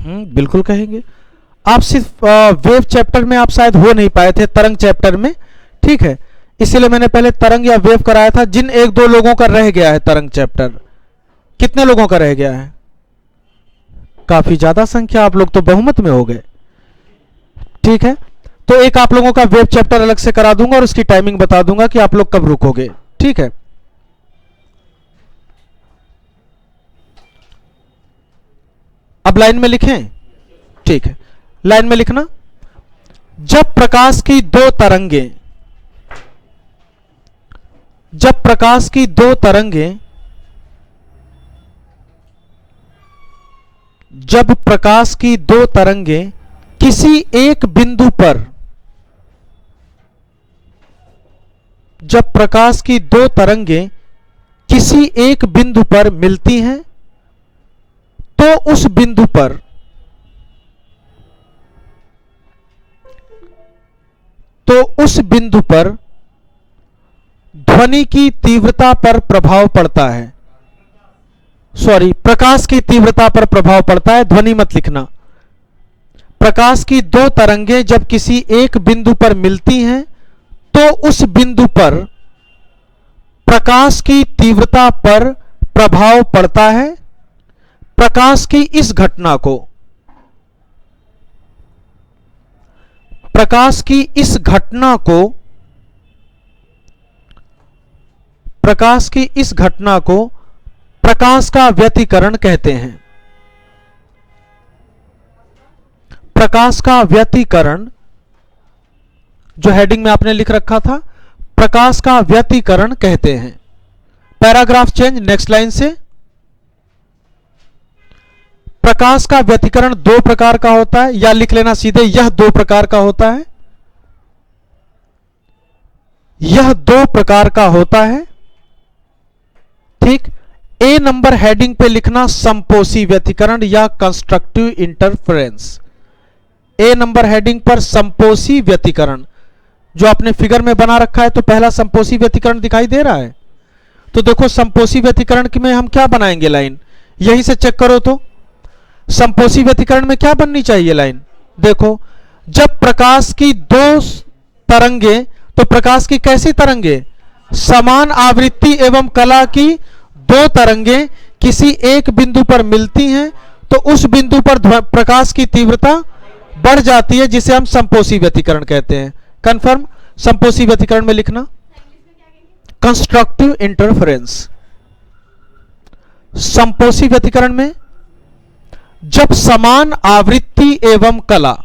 बिल्कुल कहेंगे। आप सिर्फ वेव चैप्टर में आप शायद हो नहीं पाए थे, तरंग चैप्टर में, ठीक है, इसीलिए मैंने पहले तरंग या वेव कराया था। जिन एक दो लोगों का रह गया है तरंग चैप्टर, कितने लोगों का रह गया है? काफी ज्यादा संख्या, आप लोग तो बहुमत में हो गए, ठीक है। तो एक आप लोगों का वेव चैप्टर अलग से करा दूंगा और उसकी टाइमिंग बता दूंगा कि आप लोग कब रुकोगे, ठीक है। अब लाइन में लिखें, ठीक है, लाइन में लिखना। जब प्रकाश की दो तरंगें, जब प्रकाश की दो तरंगें, जब प्रकाश की दो तरंगें किसी एक बिंदु पर, जब प्रकाश की दो तरंगें किसी एक बिंदु पर मिलती हैं, तो उस बिंदु पर, तो उस बिंदु पर ध्वनि की तीव्रता पर प्रभाव पड़ता है। सॉरी, प्रकाश की तीव्रता पर प्रभाव पड़ता है, ध्वनि मत लिखना। प्रकाश की दो तरंगें जब किसी एक बिंदु पर मिलती हैं, तो उस बिंदु पर प्रकाश की तीव्रता पर प्रभाव पड़ता है। प्रकाश की इस घटना को, प्रकाश की इस घटना को, प्रकाश की इस घटना को प्रकाश का व्यतिकरण कहते हैं। प्रकाश का व्यतिकरण, जो हेडिंग में आपने लिख रखा था, प्रकाश का व्यतिकरण कहते हैं। पैराग्राफ चेंज, नेक्स्ट लाइन से। प्रकाश का व्यतिकरण दो प्रकार का होता है, या लिख लेना सीधे, यह दो प्रकार का होता है, यह दो प्रकार का होता है, ठीक। ए नंबर हेडिंग पे लिखना संपोषी व्यतिकरण या कंस्ट्रक्टिव इंटरफेरेंस। ए नंबर हेडिंग पर संपोषी व्यतिकरण, जो आपने फिगर में बना रखा है, तो पहला संपोषी व्यतिकरण दिखाई दे रहा है। तो देखो संपोषी व्यतिकरण में हम क्या बनाएंगे लाइन, यहीं से चेक करो। तो संपोषी व्यतिकरण में क्या बननी चाहिए लाइन, देखो, जब प्रकाश की दो तरंगे, तो प्रकाश की कैसी तरंगे, समान आवृत्ति एवं कला की दो तरंगे किसी एक बिंदु पर मिलती हैं, तो उस बिंदु पर प्रकाश की तीव्रता बढ़ जाती है, जिसे हम संपोषी व्यतिकरण कहते हैं। कंफर्म। संपोषी व्यतिकरण में लिखना कंस्ट्रक्टिव इंटरफेरेंस। संपोषी व्यतिकरण में जब समान आवृत्ति एवं कला,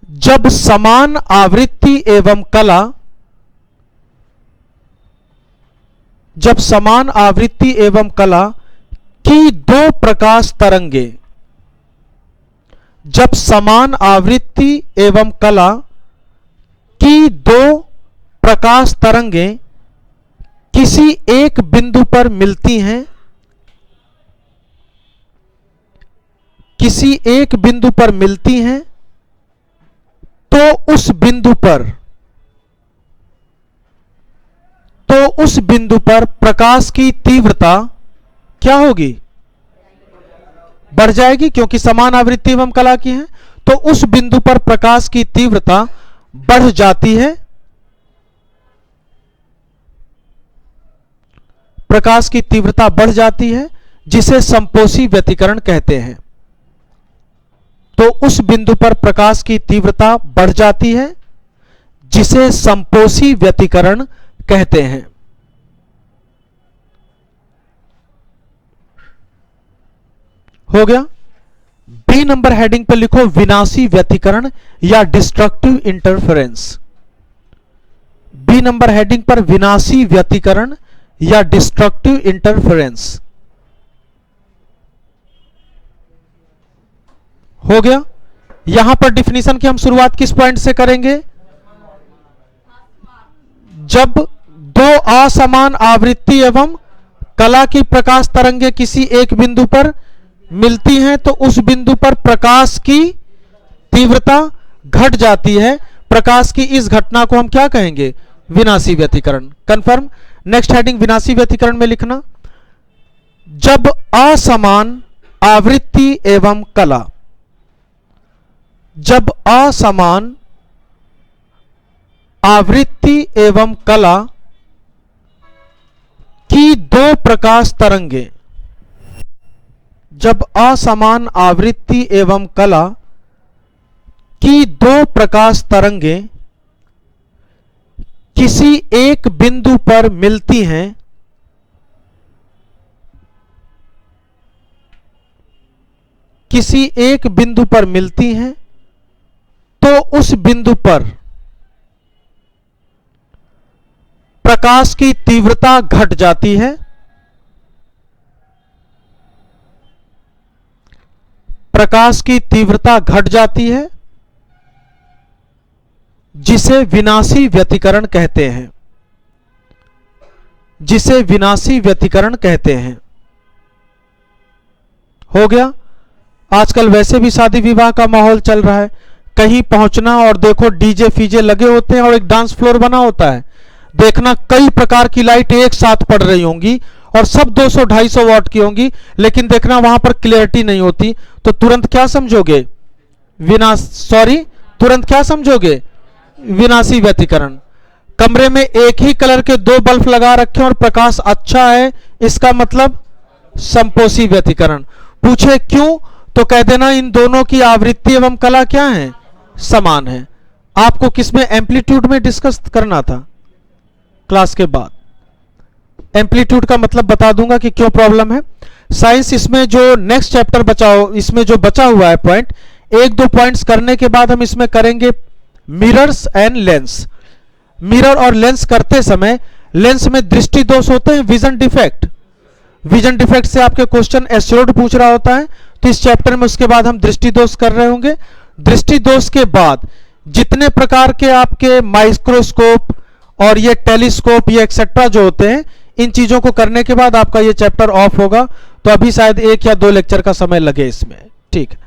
जब समान आवृत्ति एवं कला, जब समान आवृत्ति एवं कला की दो प्रकाश तरंगे, जब समान आवृत्ति एवं कला की दो प्रकाश तरंगे किसी एक बिंदु पर मिलती हैं, किसी एक बिंदु पर मिलती हैं, तो उस बिंदु पर, तो उस बिंदु पर प्रकाश की तीव्रता क्या होगी, बढ़ जाएगी, क्योंकि समान आवृत्ति एवं कला की है। तो उस बिंदु पर प्रकाश की तीव्रता बढ़ जाती है, प्रकाश की तीव्रता बढ़ जाती है, जिसे संपोषी व्यतिकरण कहते हैं। तो उस बिंदु पर प्रकाश की तीव्रता बढ़ जाती है, जिसे संपोषी व्यतिकरण कहते हैं। हो गया। बी नंबर हेडिंग पर लिखो विनाशी व्यतिकरण या destructive interference. B number heading पर विनाशी व्यतिकरण या डिस्ट्रक्टिव इंटरफेरेंस। हो गया। यहां पर डिफिनीशन की हम शुरुआत किस पॉइंट से करेंगे, जब दो असमान आवृत्ति एवं कला की प्रकाश तरंगे किसी एक बिंदु पर मिलती हैं, तो उस बिंदु पर प्रकाश की तीव्रता घट जाती है। प्रकाश की इस घटना को हम क्या कहेंगे, विनाशी व्यतिकरण। कंफर्म। नेक्स्ट हेडिंग विनाशी व्यतिकरण में लिखना, जब असमान आवृत्ति एवं कला। जब असमान आवृत्ति एवं कला की दो प्रकाश तरंगे, जब असमान आवृत्ति एवं कला की दो प्रकाश तरंगे किसी एक बिंदु पर मिलती हैं, किसी एक बिंदु पर मिलती हैं, तो उस बिंदु पर प्रकाश की तीव्रता घट जाती है, प्रकाश की तीव्रता घट जाती है, जिसे विनाशी व्यतिकरण कहते हैं, जिसे विनाशी व्यतिकरण कहते हैं। हो गया। आजकल वैसे भी शादी विवाह का माहौल चल रहा है, कहीं पहुंचना और देखो डीजे फीजे लगे होते हैं और एक डांस फ्लोर बना होता है, देखना कई प्रकार की लाइट एक साथ पड़ रही होंगी और सब 200-250 वाट की होंगी, लेकिन देखना वहां पर क्लियरिटी नहीं होती, तो तुरंत क्या समझोगे? तुरंत क्या समझोगे? विनाशी व्यतिकरण। कमरे में एक ही कलर के दो बल्ब लगा रखे और प्रकाश अच्छा है, इसका मतलब संपोषी व्यतिकरण। पूछे क्यों, तो कह देना इन दोनों की आवृत्ति एवं कला क्या है? समान है। आपको किसमें? एम्पलीट्यूड में डिस्कस करना था क्लास के बाद। एम्पलीट्यूड का मतलब बता दूंगा कि क्यों प्रॉब्लम है। साइंस इसमें जो नेक्स्ट चैप्टर इसमें जो बचा हुआ है पॉइंट, एक दो पॉइंट्स करने के बाद हम इसमें करेंगे मिरर्स एंड लेंस। मिरर और लेंस करते समय लेंस में दृष्टि दोष होते हैं, विजन डिफेक्ट। विजन डिफेक्ट से आपके क्वेश्चन एश्योर्ड पूछ रहा होता है, तो इस चैप्टर में उसके बाद हम दृष्टि दोष कर रहे होंगे। दृष्टि दोष के बाद जितने प्रकार के आपके माइक्रोस्कोप और ये टेलीस्कोप ये एक्सेट्रा जो होते हैं, इन चीजों को करने के बाद आपका ये चैप्टर ऑफ होगा। तो अभी शायद 1 या 2 लेक्चर का समय लगे इसमें। ठीक है।